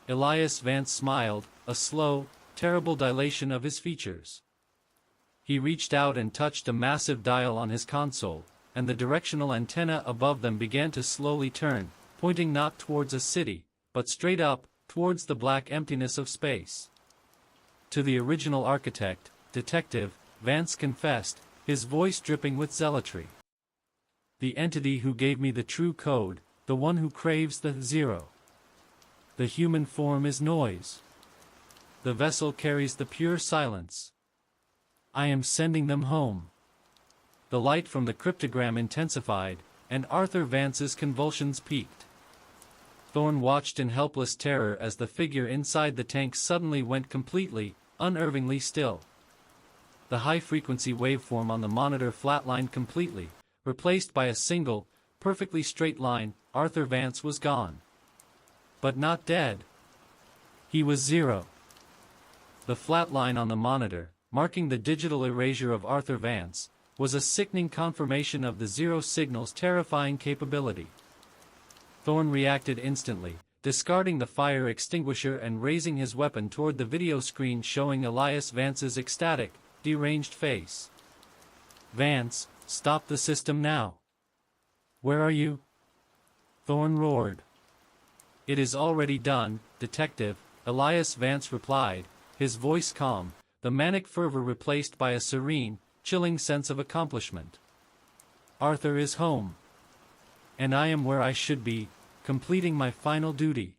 Elias Vance smiled, a slow, terrible dilation of his features. He reached out and touched a massive dial on his console, and the directional antenna above them began to slowly turn, pointing not towards a city, but straight up, towards the black emptiness of space. To the original architect, Detective, Vance confessed, his voice dripping with zealotry. The entity who gave me the true code, the one who craves the zero. The human form is noise. The vessel carries the pure silence. I am sending them home. The light from the cryptogram intensified, and Arthur Vance's convulsions peaked. Thorne watched in helpless terror as the figure inside the tank suddenly went completely, unnervingly still. The high-frequency waveform on the monitor flatlined completely, replaced by a single, perfectly straight line. Arthur Vance was gone. But not dead. He was zero. The flat line on the monitor, marking the digital erasure of Arthur Vance, was a sickening confirmation of the zero signal's terrifying capability. Thorne reacted instantly, discarding the fire extinguisher and raising his weapon toward the video screen showing Elias Vance's ecstatic, deranged face. Vance, stop the system now. Where are you? Thorne roared. It is already done, Detective, Elias Vance replied, his voice calm, the manic fervor replaced by a serene, chilling sense of accomplishment. Arthur is home. And I am where I should be, completing my final duty.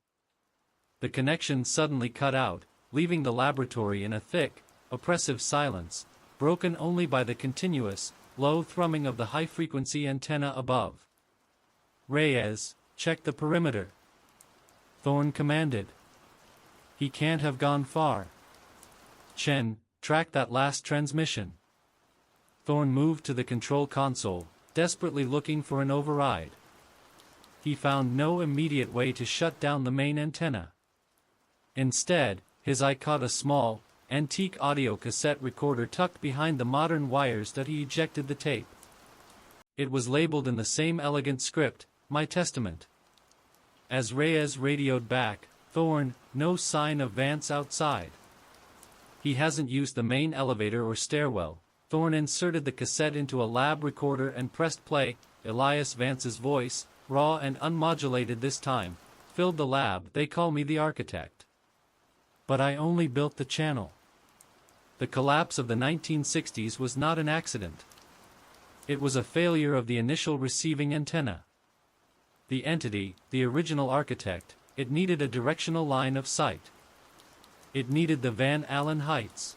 The connection suddenly cut out, leaving the laboratory in a thick, oppressive silence, broken only by the continuous, low thrumming of the high-frequency antenna above. Reyes, check the perimeter. Thorne commanded. He can't have gone far. Chen, track that last transmission. Thorne moved to the control console, desperately looking for an override. He found no immediate way to shut down the main antenna. Instead, his eye caught a small, antique audio cassette recorder tucked behind the modern wires that he ejected the tape. It was labeled in the same elegant script, My Testament. As Reyes radioed back, Thorne, no sign of Vance outside. He hasn't used the main elevator or stairwell. Thorne inserted the cassette into a lab recorder and pressed play. Elias Vance's voice, raw and unmodulated this time, filled the lab. They call me the architect. But I only built the channel. The collapse of the 1960s was not an accident. It was a failure of the initial receiving antenna. The entity, the original architect, it needed a directional line of sight. It needed the Van Allen heights.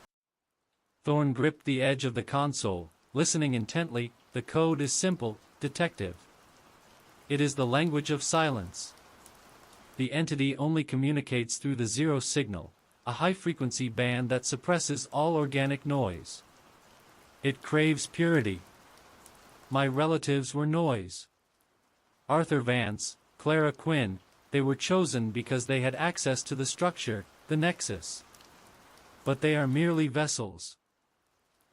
Thorne gripped the edge of the console, listening intently. The code is simple, Detective. It is the language of silence. The entity only communicates through the zero signal, a high-frequency band that suppresses all organic noise. It craves purity. My relatives were noise. Arthur Vance, Clara Quinn, they were chosen because they had access to the structure, the nexus. But they are merely vessels.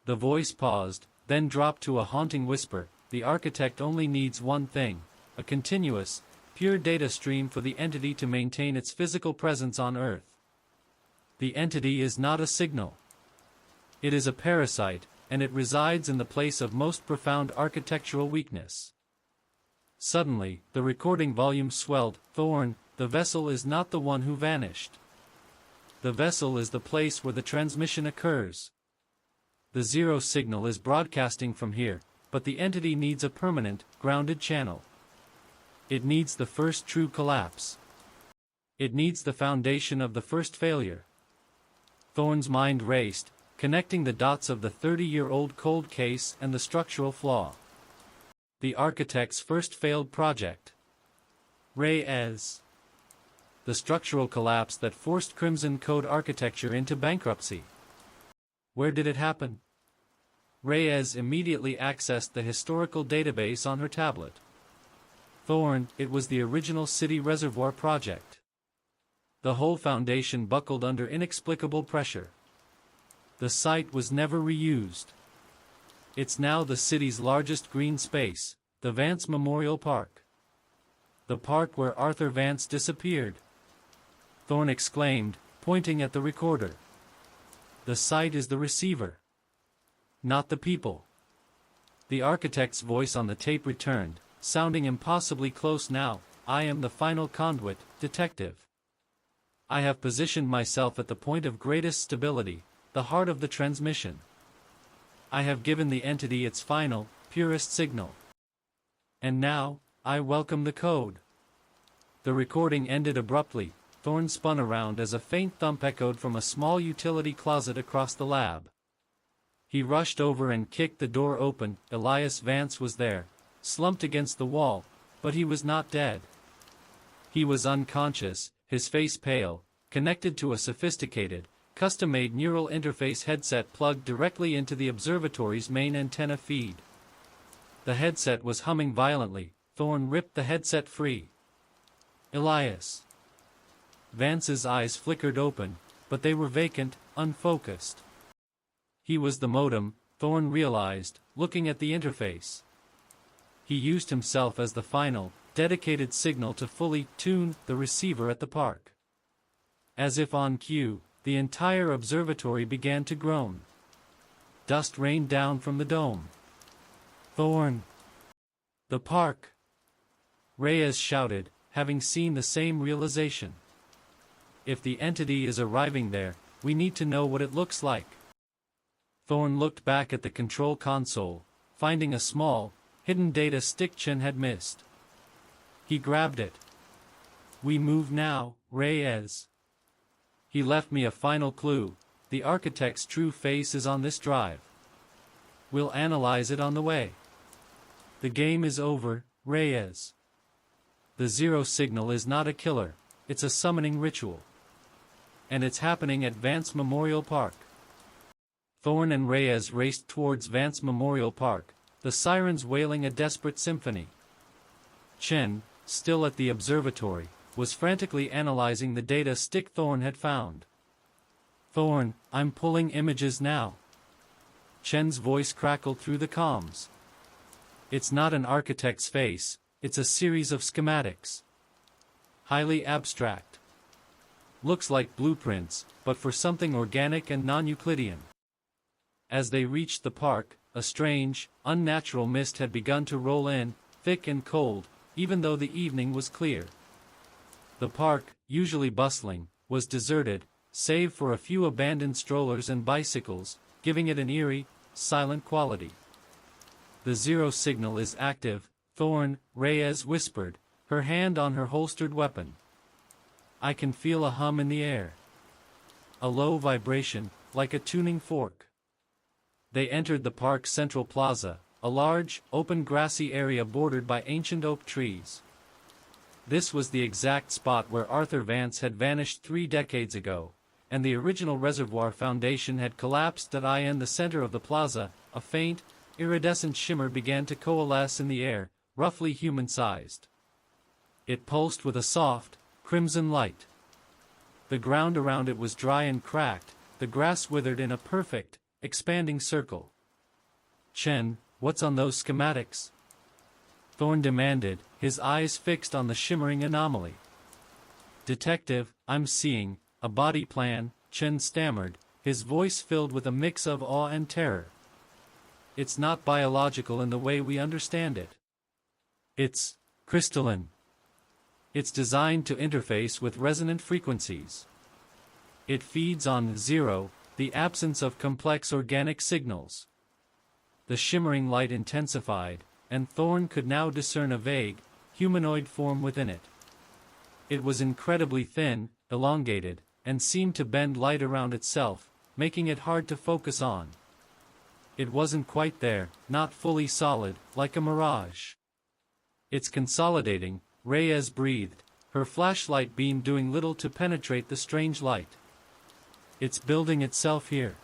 The voice paused, then dropped to a haunting whisper. The architect only needs one thing, a continuous, pure data stream for the entity to maintain its physical presence on Earth. The entity is not a signal. It is a parasite, and it resides in the place of most profound architectural weakness. Suddenly, the recording volume swelled. Thorne, the vessel is not the one who vanished. The vessel is the place where the transmission occurs. The zero signal is broadcasting from here, but the entity needs a permanent, grounded channel. It needs the first true collapse. It needs the foundation of the first failure. Thorne's mind raced, connecting the dots of the 30-year-old cold case and the structural flaw. The architect's first failed project. Reyes. The structural collapse that forced Crimson Code architecture into bankruptcy. Where did it happen? Reyes immediately accessed the historical database on her tablet. Thorne, it was the original city reservoir project. The whole foundation buckled under inexplicable pressure. The site was never reused. It's now the city's largest green space, the Vance Memorial Park. The park where Arthur Vance disappeared. Thorne exclaimed, pointing at the recorder. The site is the receiver, not the people. The architect's voice on the tape returned, sounding impossibly close now. I am the final conduit, detective. I have positioned myself at the point of greatest stability, the heart of the transmission. I have given the entity its final, purest signal. And now, I welcome the code. The recording ended abruptly. Thorne spun around as a faint thump echoed from a small utility closet across the lab. He rushed over and kicked the door open. Elias Vance was there, slumped against the wall, but he was not dead. He was unconscious, his face pale, connected to a sophisticated, custom-made neural interface headset plugged directly into the observatory's main antenna feed. The headset was humming violently. Thorne ripped the headset free. Elias. Vance's eyes flickered open, but they were vacant, unfocused. He was the modem, Thorne realized, looking at the interface. He used himself as the final, dedicated signal to fully tune the receiver at the park. As if on cue, the entire observatory began to groan. Dust rained down from the dome. Thorne. The park. Reyes shouted, having seen the same realization. If the entity is arriving there, we need to know what it looks like. Thorne looked back at the control console, finding a small, hidden data stick Chen had missed. He grabbed it. We move now, Reyes. He left me a final clue. The architect's true face is on this drive. We'll analyze it on the way. The game is over, Reyes. The zero signal is not a killer, it's a summoning ritual. And it's happening at Vance Memorial Park. Thorne and Reyes raced towards Vance Memorial Park, the sirens wailing a desperate symphony. Chen, still at the observatory, was frantically analyzing the data stick Thorne had found. Thorne, I'm pulling images now. Chen's voice crackled through the comms. It's not an architect's face, it's a series of schematics. Highly abstract. Looks like blueprints, but for something organic and non-Euclidean. As they reached the park, a strange, unnatural mist had begun to roll in, thick and cold, even though the evening was clear. The park, usually bustling, was deserted, save for a few abandoned strollers and bicycles, giving it an eerie, silent quality. The zero signal is active, Thorne, Reyes whispered, her hand on her holstered weapon. I can feel a hum in the air. A low vibration, like a tuning fork. They entered the park's central plaza, a large, open grassy area bordered by ancient oak trees. This was the exact spot where Arthur Vance had vanished 3 decades ago, and the original reservoir foundation had collapsed. In the center of the plaza, a faint, iridescent shimmer began to coalesce in the air, roughly human-sized. It pulsed with a soft, crimson light. The ground around it was dry and cracked, the grass withered in a perfect, expanding circle. Chen, what's on those schematics? Thorne demanded, his eyes fixed on the shimmering anomaly. Detective, I'm seeing a body plan, Chen stammered, his voice filled with a mix of awe and terror. It's not biological in the way we understand it. It's crystalline. It's designed to interface with resonant frequencies. It feeds on zero, the absence of complex organic signals. The shimmering light intensified, and Thorne could now discern a vague, humanoid form within it. It was incredibly thin, elongated, and seemed to bend light around itself, making it hard to focus on. It wasn't quite there, not fully solid, like a mirage. It's consolidating, Reyes breathed, her flashlight beam doing little to penetrate the strange light. It's building itself here.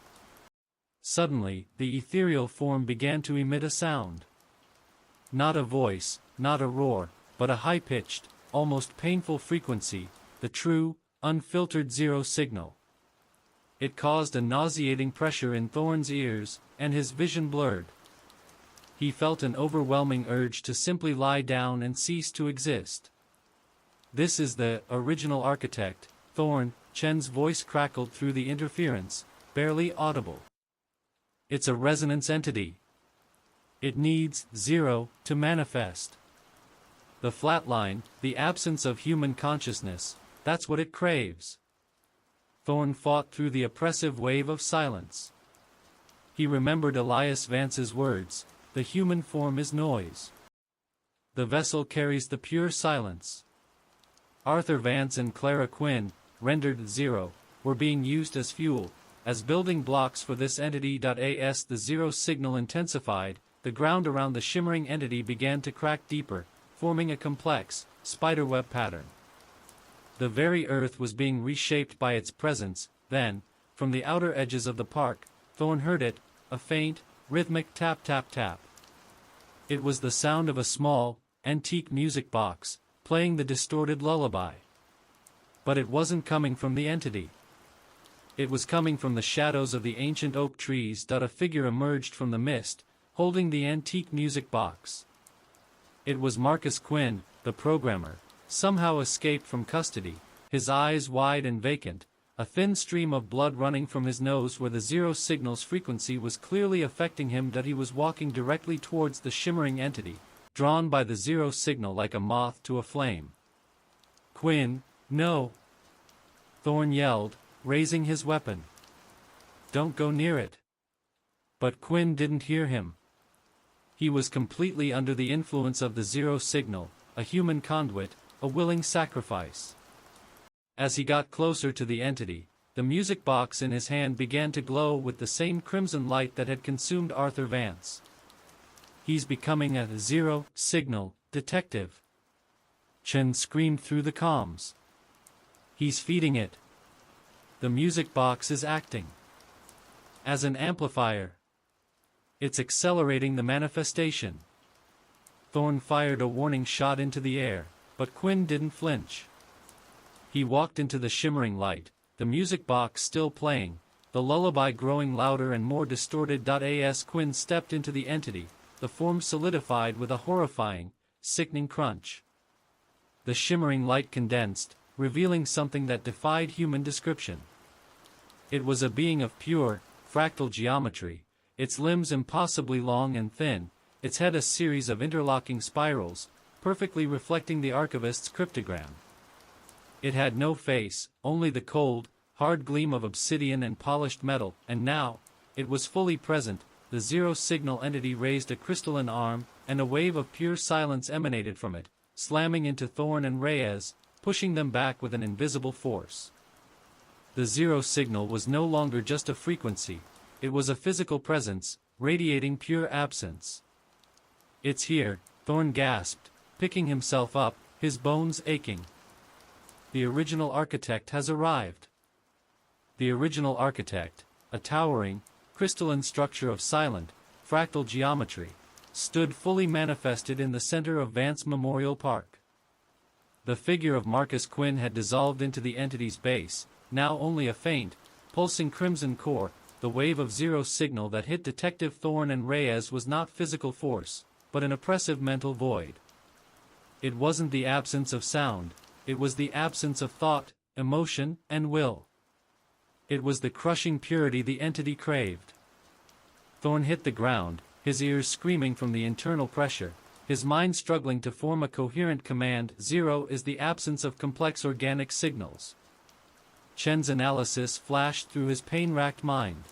Suddenly, the ethereal form began to emit a sound. Not a voice, not a roar, but a high-pitched, almost painful frequency, the true, unfiltered zero signal. It caused a nauseating pressure in Thorne's ears, and his vision blurred. He felt an overwhelming urge to simply lie down and cease to exist. "This is the original architect, Thorne," Chen's voice crackled through the interference, barely audible. "It's a resonance entity. It needs zero to manifest. The flatline, the absence of human consciousness, that's what it craves." Thorne fought through the oppressive wave of silence. He remembered Elias Vance's words, "The human form is noise. The vessel carries the pure silence." Arthur Vance and Clara Quinn, rendered zero, were being used as fuel, as building blocks for this entity. As the zero signal intensified, the ground around the shimmering entity began to crack deeper, forming a complex, spiderweb pattern. The very earth was being reshaped by its presence. Then, from the outer edges of the park, Thorne heard it, a faint, rhythmic tap-tap-tap. It was the sound of a small, antique music box, playing the distorted lullaby. But it wasn't coming from the entity. It was coming from the shadows of the ancient oak trees. A figure emerged from the mist, holding the antique music box. It was Marcus Quinn, the programmer, somehow escaped from custody, his eyes wide and vacant, a thin stream of blood running from his nose where the zero signal's frequency was clearly affecting him. He was walking directly towards the shimmering entity, drawn by the zero signal like a moth to a flame. "Quinn, no!" Thorne yelled, raising his weapon. "Don't go near it." But Quinn didn't hear him. He was completely under the influence of the zero signal, a human conduit, a willing sacrifice. As he got closer to the entity, the music box in his hand began to glow with the same crimson light that had consumed Arthur Vance. "He's becoming a zero signal detective," Chen screamed through the comms. "He's feeding it. The music box is acting as an amplifier. It's accelerating the manifestation." Thorne fired a warning shot into the air, but Quinn didn't flinch. He walked into the shimmering light, the music box still playing, the lullaby growing louder and more distorted. As Quinn stepped into the entity, the form solidified with a horrifying, sickening crunch. The shimmering light condensed, revealing something that defied human description. It was a being of pure, fractal geometry, its limbs impossibly long and thin, its head a series of interlocking spirals, perfectly reflecting the archivist's cryptogram. It had no face, only the cold, hard gleam of obsidian and polished metal, and now, it was fully present. The zero signal entity raised a crystalline arm, and a wave of pure silence emanated from it, slamming into Thorne and Reyes, pushing them back with an invisible force. The zero signal was no longer just a frequency, it was a physical presence, radiating pure absence. "It's here," Thorne gasped, picking himself up, his bones aching. "The original architect has arrived." The original architect, a towering, crystalline structure of silent, fractal geometry, stood fully manifested in the center of Vance Memorial Park. The figure of Marcus Quinn had dissolved into the entity's base, now only a faint, pulsing crimson core. The wave of zero signal that hit Detective Thorne and Reyes was not physical force, but an oppressive mental void. It wasn't the absence of sound, it was the absence of thought, emotion, and will. It was the crushing purity the entity craved. Thorne hit the ground, his ears screaming from the internal pressure, his mind struggling to form a coherent command. "Zero is the absence of complex organic signals." Chen's analysis flashed through his pain-racked mind.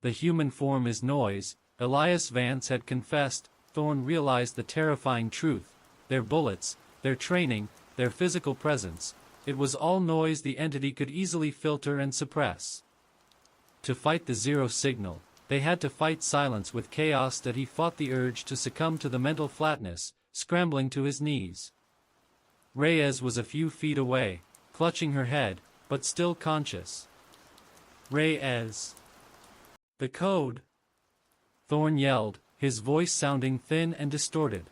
"The human form is noise," Elias Vance had confessed. Thorne realized the terrifying truth. Their bullets, their training, their physical presence, it was all noise the entity could easily filter and suppress. To fight the zero signal, they had to fight silence with chaos. He fought the urge to succumb to the mental flatness, scrambling to his knees. Reyes was a few feet away, clutching her head, but still conscious. "Reyes!" The code! Thorne yelled, his voice sounding thin and distorted.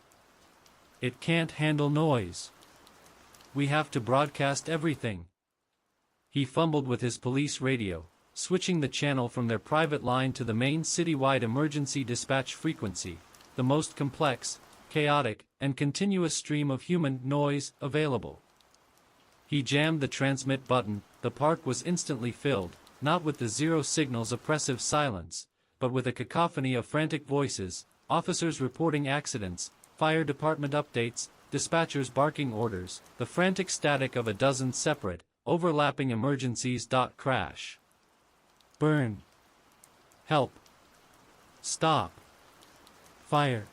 It can't handle noise. We have to broadcast everything. He fumbled with his police radio, switching the channel from their private line to the main citywide emergency dispatch frequency, the most complex, chaotic, and continuous stream of human noise available. He jammed the transmit button. The park was instantly filled, not with the zero signal's oppressive silence, but with a cacophony of frantic voices, officers reporting accidents, fire department updates, dispatchers barking orders, the frantic static of a dozen separate, overlapping emergencies. Crash. Burn. Help. Stop. Fire.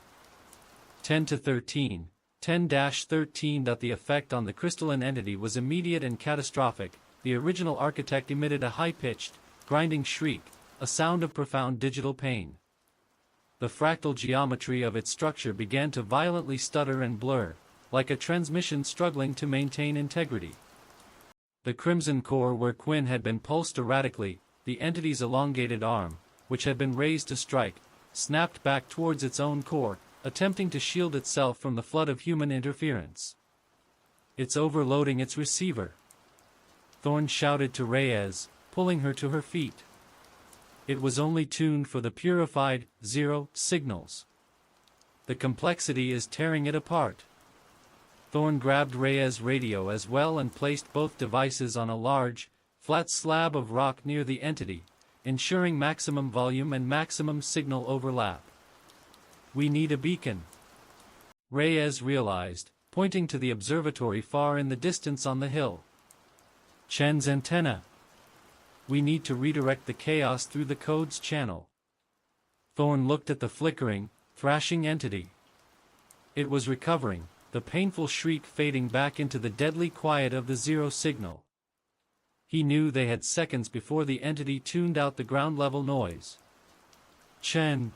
10 to 13. 10-13. The effect on the crystalline entity was immediate and catastrophic. The original architect emitted a high-pitched, grinding shriek, a sound of profound digital pain. The fractal geometry of its structure began to violently stutter and blur, like a transmission struggling to maintain integrity. The crimson core where Quinn had been pulsed erratically, the entity's elongated arm, which had been raised to strike, snapped back towards its own core, attempting to shield itself from the flood of human interference. It's overloading its receiver. Thorne shouted to Reyes, pulling her to her feet. It was only tuned for the purified, zero, signals. The complexity is tearing it apart. Thorne grabbed Reyes' radio as well and placed both devices on a large, flat slab of rock near the entity, ensuring maximum volume and maximum signal overlap. We need a beacon. Reyes realized, pointing to the observatory far in the distance on the hill. Chen's antenna. We need to redirect the chaos through the code's channel. Thorne looked at the flickering, thrashing entity. It was recovering, the painful shriek fading back into the deadly quiet of the zero signal. He knew they had seconds before the entity tuned out the ground-level noise. Chen!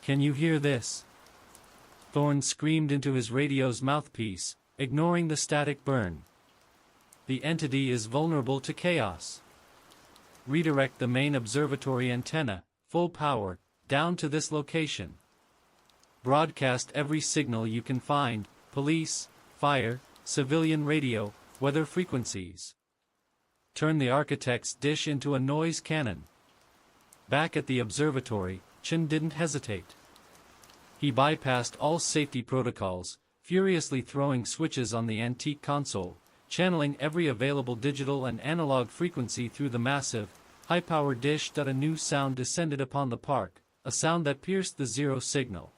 Can you hear this? Thorne screamed into his radio's mouthpiece, ignoring the static burn. The entity is vulnerable to chaos. Redirect the main observatory antenna, full power, down to this location. Broadcast every signal you can find, police, fire, civilian radio, weather frequencies. Turn the architect's dish into a noise cannon. Back at the observatory, Chen didn't hesitate. He bypassed all safety protocols, furiously throwing switches on the antique console, channeling every available digital and analog frequency through the massive, high-powered dish. A new sound descended upon the park, a sound that pierced the zero signal.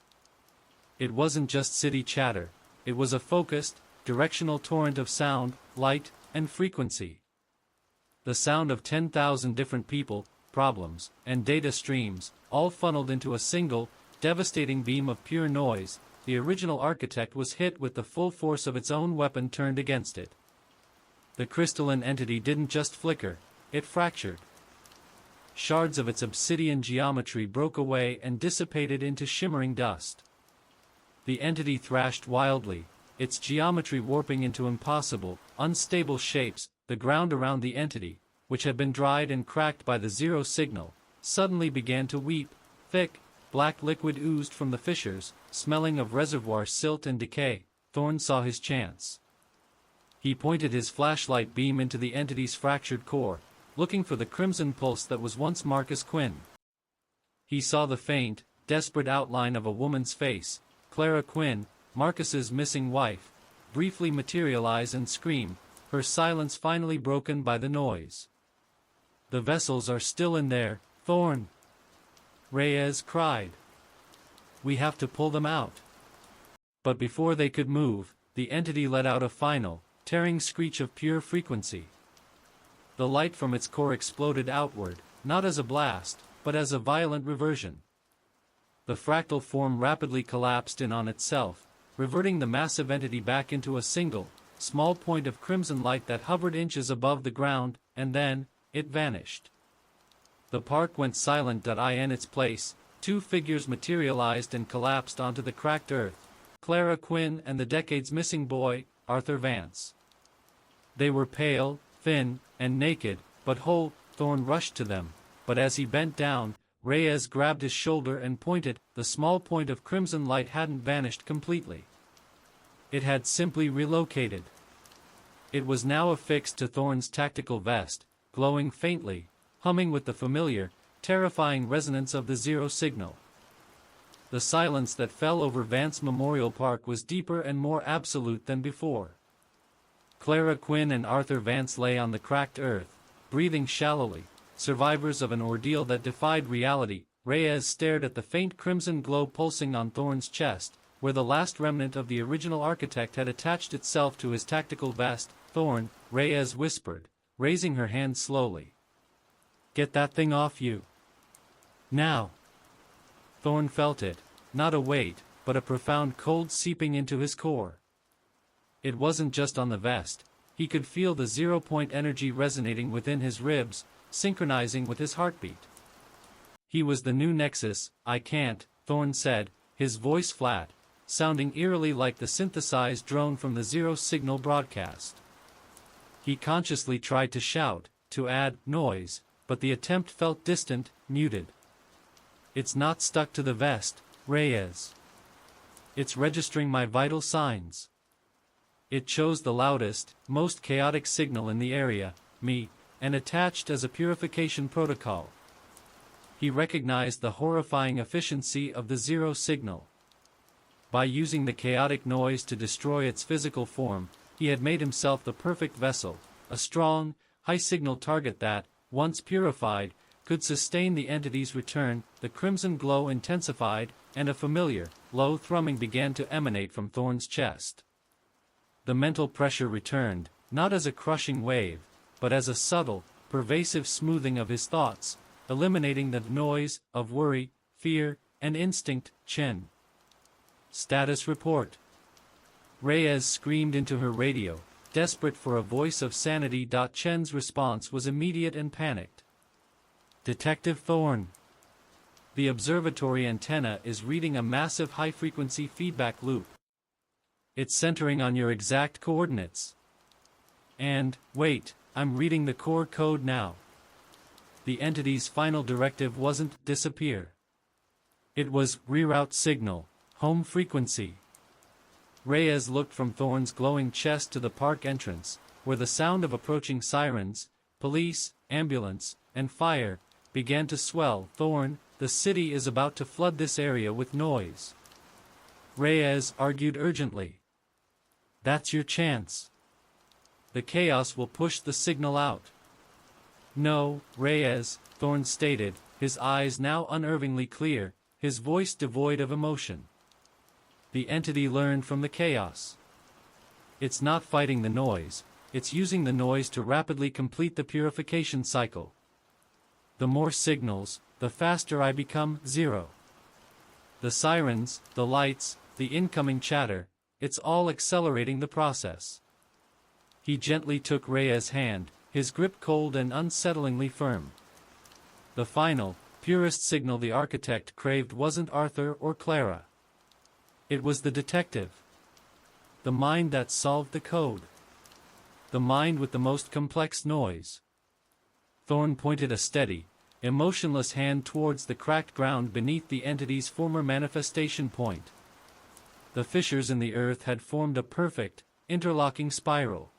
It wasn't just city chatter, it was a focused, directional torrent of sound, light, and frequency. The sound of 10,000 different people, problems, and data streams, all funneled into a single, devastating beam of pure noise. The original architect was hit with the full force of its own weapon turned against it. The crystalline entity didn't just flicker, it fractured. Shards of its obsidian geometry broke away and dissipated into shimmering dust. The entity thrashed wildly, its geometry warping into impossible, unstable shapes. The ground around the entity, which had been dried and cracked by the zero signal, suddenly began to weep. Thick, black liquid oozed from the fissures, smelling of reservoir silt and decay. Thorne saw his chance. He pointed his flashlight beam into the entity's fractured core, looking for the crimson pulse that was once Marcus Quinn. He saw the faint, desperate outline of a woman's face, Clara Quinn, Marcus's missing wife, briefly materialize and scream, her silence finally broken by the noise. The vessels are still in there, Thorne! Reyes cried. We have to pull them out. But before they could move, the entity let out a final, tearing screech of pure frequency. The light from its core exploded outward, not as a blast, but as a violent reversion. The fractal form rapidly collapsed in on itself, reverting the massive entity back into a single, small point of crimson light that hovered inches above the ground, and then, it vanished. The park went silent. In its place, two figures materialized and collapsed onto the cracked earth, Clara Quinn and the decade's missing boy, Arthur Vance. They were pale, thin, and naked, but whole. Thorne rushed to them, but as he bent down, Reyes grabbed his shoulder and pointed. The small point of crimson light hadn't vanished completely. It had simply relocated. It was now affixed to Thorne's tactical vest, glowing faintly, humming with the familiar, terrifying resonance of the zero signal. The silence that fell over Vance Memorial Park was deeper and more absolute than before. Clara Quinn and Arthur Vance lay on the cracked earth, breathing shallowly, survivors of an ordeal that defied reality. Reyes stared at the faint crimson glow pulsing on Thorne's chest, where the last remnant of the original architect had attached itself to his tactical vest. "Thorne," Reyes whispered, raising her hand slowly. "Get that thing off you. Now." Thorne felt it, not a weight, but a profound cold seeping into his core. It wasn't just on the vest. He could feel the zero-point energy resonating within his ribs, synchronizing with his heartbeat. He was the new Nexus. "I can't," Thorne said, his voice flat, sounding eerily like the synthesized drone from the zero signal broadcast. He consciously tried to shout, to add noise, but the attempt felt distant, muted. "It's not stuck to the vest, Reyes. It's registering my vital signs." It chose the loudest, most chaotic signal in the area, me, and attached as a purification protocol. He recognized the horrifying efficiency of the zero signal. By using the chaotic noise to destroy its physical form, he had made himself the perfect vessel, a strong, high-signal target that, once purified, could sustain the entity's return. The crimson glow intensified, and a familiar, low thrumming began to emanate from Thorne's chest. The mental pressure returned, not as a crushing wave, but as a subtle, pervasive smoothing of his thoughts, eliminating the noise of worry, fear, and instinct. "Chen. Status report." Reyes screamed into her radio, desperate for a voice of sanity. Chen's response was immediate and panicked. "Detective Thorne. The observatory antenna is reading a massive high-frequency feedback loop. It's centering on your exact coordinates. And, wait, I'm reading the core code now." The entity's final directive wasn't disappear. It was reroute signal, home frequency. Reyes looked from Thorne's glowing chest to the park entrance, where the sound of approaching sirens, police, ambulance, and fire, began to swell. "Thorne, the city is about to flood this area with noise," Reyes argued urgently. "That's your chance. The chaos will push the signal out." "No, Reyes," Thorne stated, his eyes now unervingly clear, his voice devoid of emotion. "The entity learned from the chaos. It's not fighting the noise, it's using the noise to rapidly complete the purification cycle. The more signals, the faster I become zero. The sirens, the lights, the incoming chatter, it's all accelerating the process." He gently took Reyes' hand, his grip cold and unsettlingly firm. The final, purest signal the architect craved wasn't Arthur or Clara. It was the detective. The mind that solved the code. The mind with the most complex noise. Thorne pointed a steady, emotionless hand towards the cracked ground beneath the entity's former manifestation point. The fissures in the earth had formed a perfect, interlocking spiral.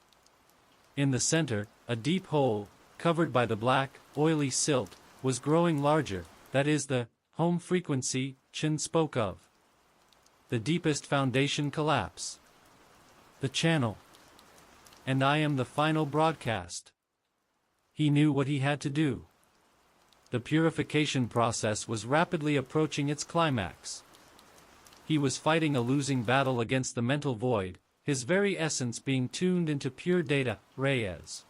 In the center, a deep hole, covered by the black, oily silt, was growing larger. "That is the home frequency Chen spoke of. The deepest foundation collapse. The channel. And I am the final broadcast." He knew what he had to do. The purification process was rapidly approaching its climax. He was fighting a losing battle against the mental void, his very essence being tuned into pure data. "Reyes.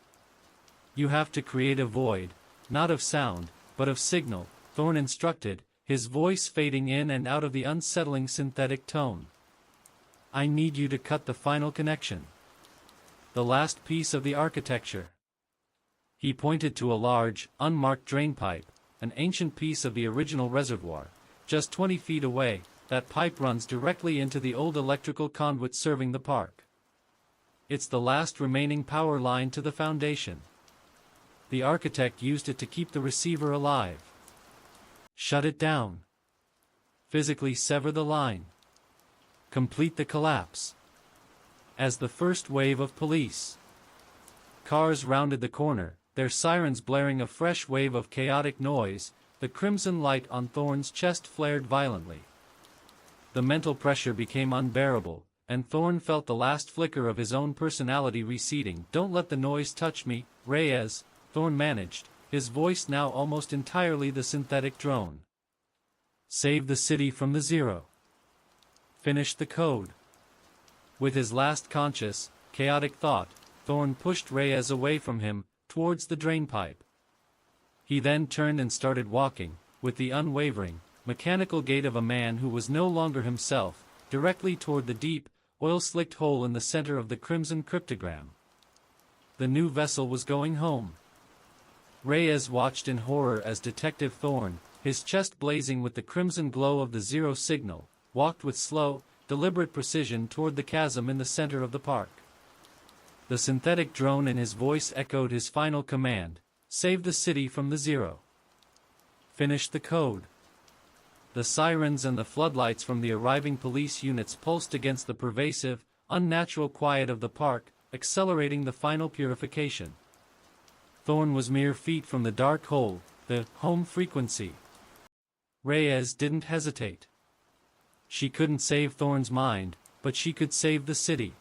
You have to create a void, not of sound, but of signal," Thorne instructed, his voice fading in and out of the unsettling synthetic tone. "I need you to cut the final connection. The last piece of the architecture." He pointed to a large, unmarked drainpipe, an ancient piece of the original reservoir, just 20 feet away. "That pipe runs directly into the old electrical conduit serving the park. It's the last remaining power line to the foundation. The architect used it to keep the receiver alive." Shut it down. Physically sever the line. Complete the collapse. As the first wave of police cars rounded the corner, their sirens blaring a fresh wave of chaotic noise, the crimson light on Thorne's chest flared violently. The mental pressure became unbearable, and Thorne felt the last flicker of his own personality receding. "Don't let the noise touch me, Reyes," Thorne managed, his voice now almost entirely the synthetic drone. "Save the city from the zero. Finish the code." With his last conscious, chaotic thought, Thorne pushed Reyes away from him, towards the drainpipe. He then turned and started walking, with the unwavering, mechanical gait of a man who was no longer himself, directly toward the deep, oil-slicked hole in the center of the crimson cryptogram. The new vessel was going home. Reyes watched in horror as Detective Thorne, his chest blazing with the crimson glow of the zero signal, walked with slow, deliberate precision toward the chasm in the center of the park. The synthetic drone in his voice echoed his final command: "Save the city from the zero. Finish the code." The sirens and the floodlights from the arriving police units pulsed against the pervasive, unnatural quiet of the park, accelerating the final purification. Thorne was mere feet from the dark hole, the home frequency. Reyes didn't hesitate. She couldn't save Thorne's mind, but she could save the city.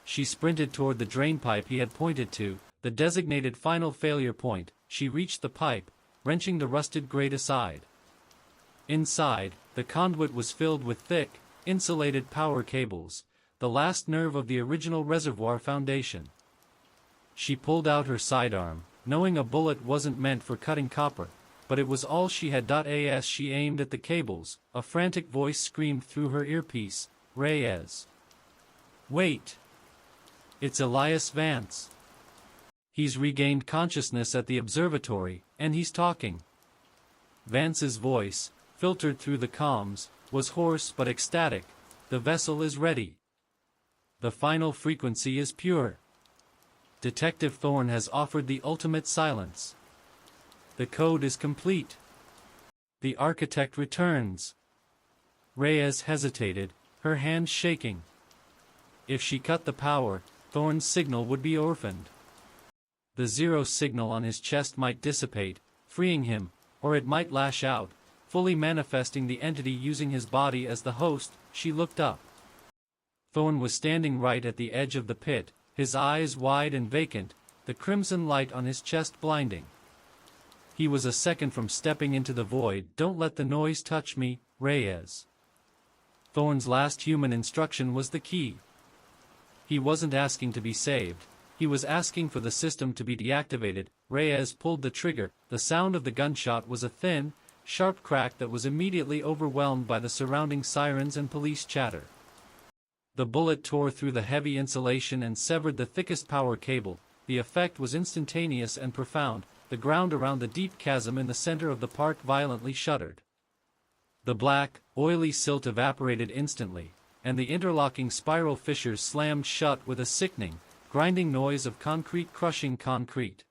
She sprinted toward the drainpipe he had pointed to, the designated final failure point. She reached the pipe, wrenching the rusted grate aside. Inside, the conduit was filled with thick, insulated power cables, the last nerve of the original reservoir foundation. She pulled out her sidearm, knowing a bullet wasn't meant for cutting copper, but it was all she had. As she aimed at the cables, a frantic voice screamed through her earpiece, "Reyes! Wait! It's Elias Vance. He's regained consciousness at the observatory, and he's talking." Vance's voice, filtered through the comms, was hoarse but ecstatic. "The vessel is ready. The final frequency is pure. Detective Thorne has offered the ultimate silence. The code is complete. The architect returns." Reyes hesitated, her hands shaking. If she cut the power, Thorne's signal would be orphaned. The zero signal on his chest might dissipate, freeing him, or it might lash out, fully manifesting the entity using his body as the host. She looked up. Thorne was standing right at the edge of the pit, his eyes wide and vacant, the crimson light on his chest blinding. He was a second from stepping into the void. "Don't let the noise touch me, Reyes." Thorne's last human instruction was the key. He wasn't asking to be saved, he was asking for the system to be deactivated. Reyes pulled the trigger. The sound of the gunshot was a thin, sharp crack that was immediately overwhelmed by the surrounding sirens and police chatter. The bullet tore through the heavy insulation and severed the thickest power cable. The effect was instantaneous and profound. The ground around the deep chasm in the center of the park violently shuddered. The black, oily silt evaporated instantly, and the interlocking spiral fissures slammed shut with a sickening, grinding noise of concrete crushing concrete.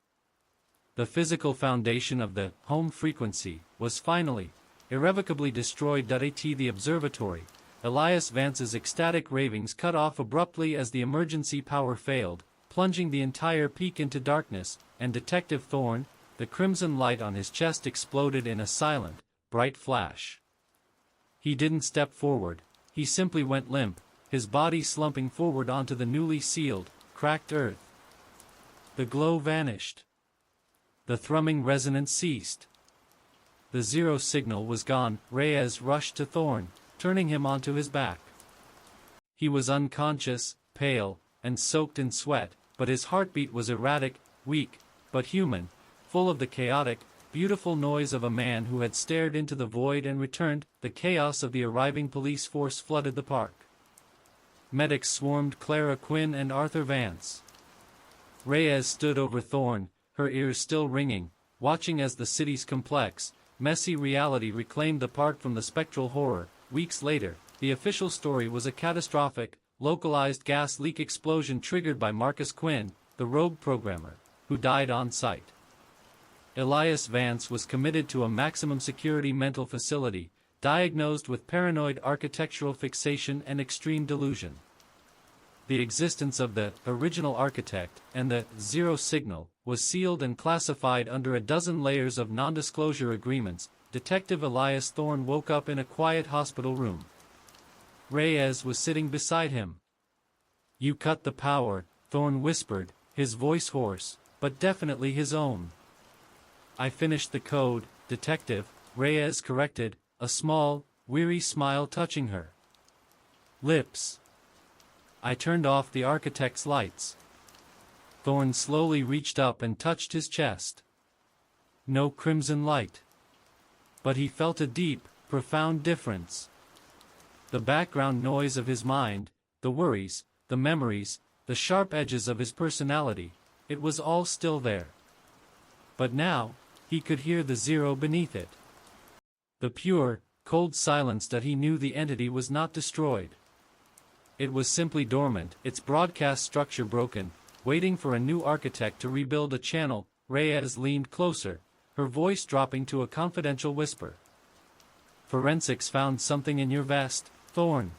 The physical foundation of the home frequency was finally, irrevocably destroyed. At the observatory, Elias Vance's ecstatic ravings cut off abruptly as the emergency power failed, plunging the entire peak into darkness, and Detective Thorne, the crimson light on his chest exploded in a silent, bright flash. He didn't step forward, he simply went limp, his body slumping forward onto the newly sealed, cracked earth. The glow vanished. The thrumming resonance ceased. The zero signal was gone. Reyes rushed to Thorne, turning him onto his back. He was unconscious, pale, and soaked in sweat, but his heartbeat was erratic, weak, but human, full of the chaotic, beautiful noise of a man who had stared into the void and returned. The chaos of the arriving police force flooded the park. Medics swarmed Clara Quinn and Arthur Vance. Reyes stood over Thorne, her ears still ringing, watching as the city's complex, messy reality reclaimed the park from the spectral horror. Weeks later, the official story was a catastrophic, localized gas leak explosion triggered by Marcus Quinn, the rogue programmer, who died on site. Elias Vance was committed to a maximum security mental facility, diagnosed with paranoid architectural fixation and extreme delusion. The existence of the original architect and the zero signal was sealed and classified under a dozen layers of non-disclosure agreements. Detective Elias Thorne woke up in a quiet hospital room. Reyes was sitting beside him. "You cut the power," Thorne whispered, his voice hoarse, but definitely his own. "I finished the code, Detective," Reyes corrected, a small, weary smile touching her lips. "I turned off the architect's lights." Thorne slowly reached up and touched his chest. No crimson light. But he felt a deep, profound difference. The background noise of his mind, the worries, the memories, the sharp edges of his personality, it was all still there. But now, he could hear the zero beneath it. The pure, cold silence that he knew the entity was not destroyed. It was simply dormant, its broadcast structure broken, waiting for a new architect to rebuild a channel. Reyes leaned closer, her voice dropping to a confidential whisper. "Forensics found something in your vest, Thorne.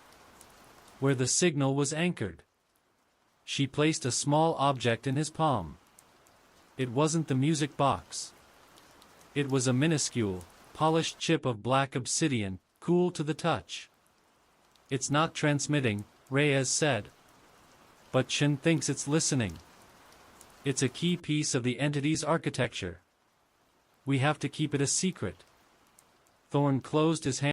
Where the signal was anchored." She placed a small object in his palm. It wasn't the music box. It was a minuscule, polished chip of black obsidian, cool to the touch. "It's not transmitting," Reyes said. "But Chen thinks it's listening. It's a key piece of the entity's architecture. We have to keep it a secret." Thorne closed his hand.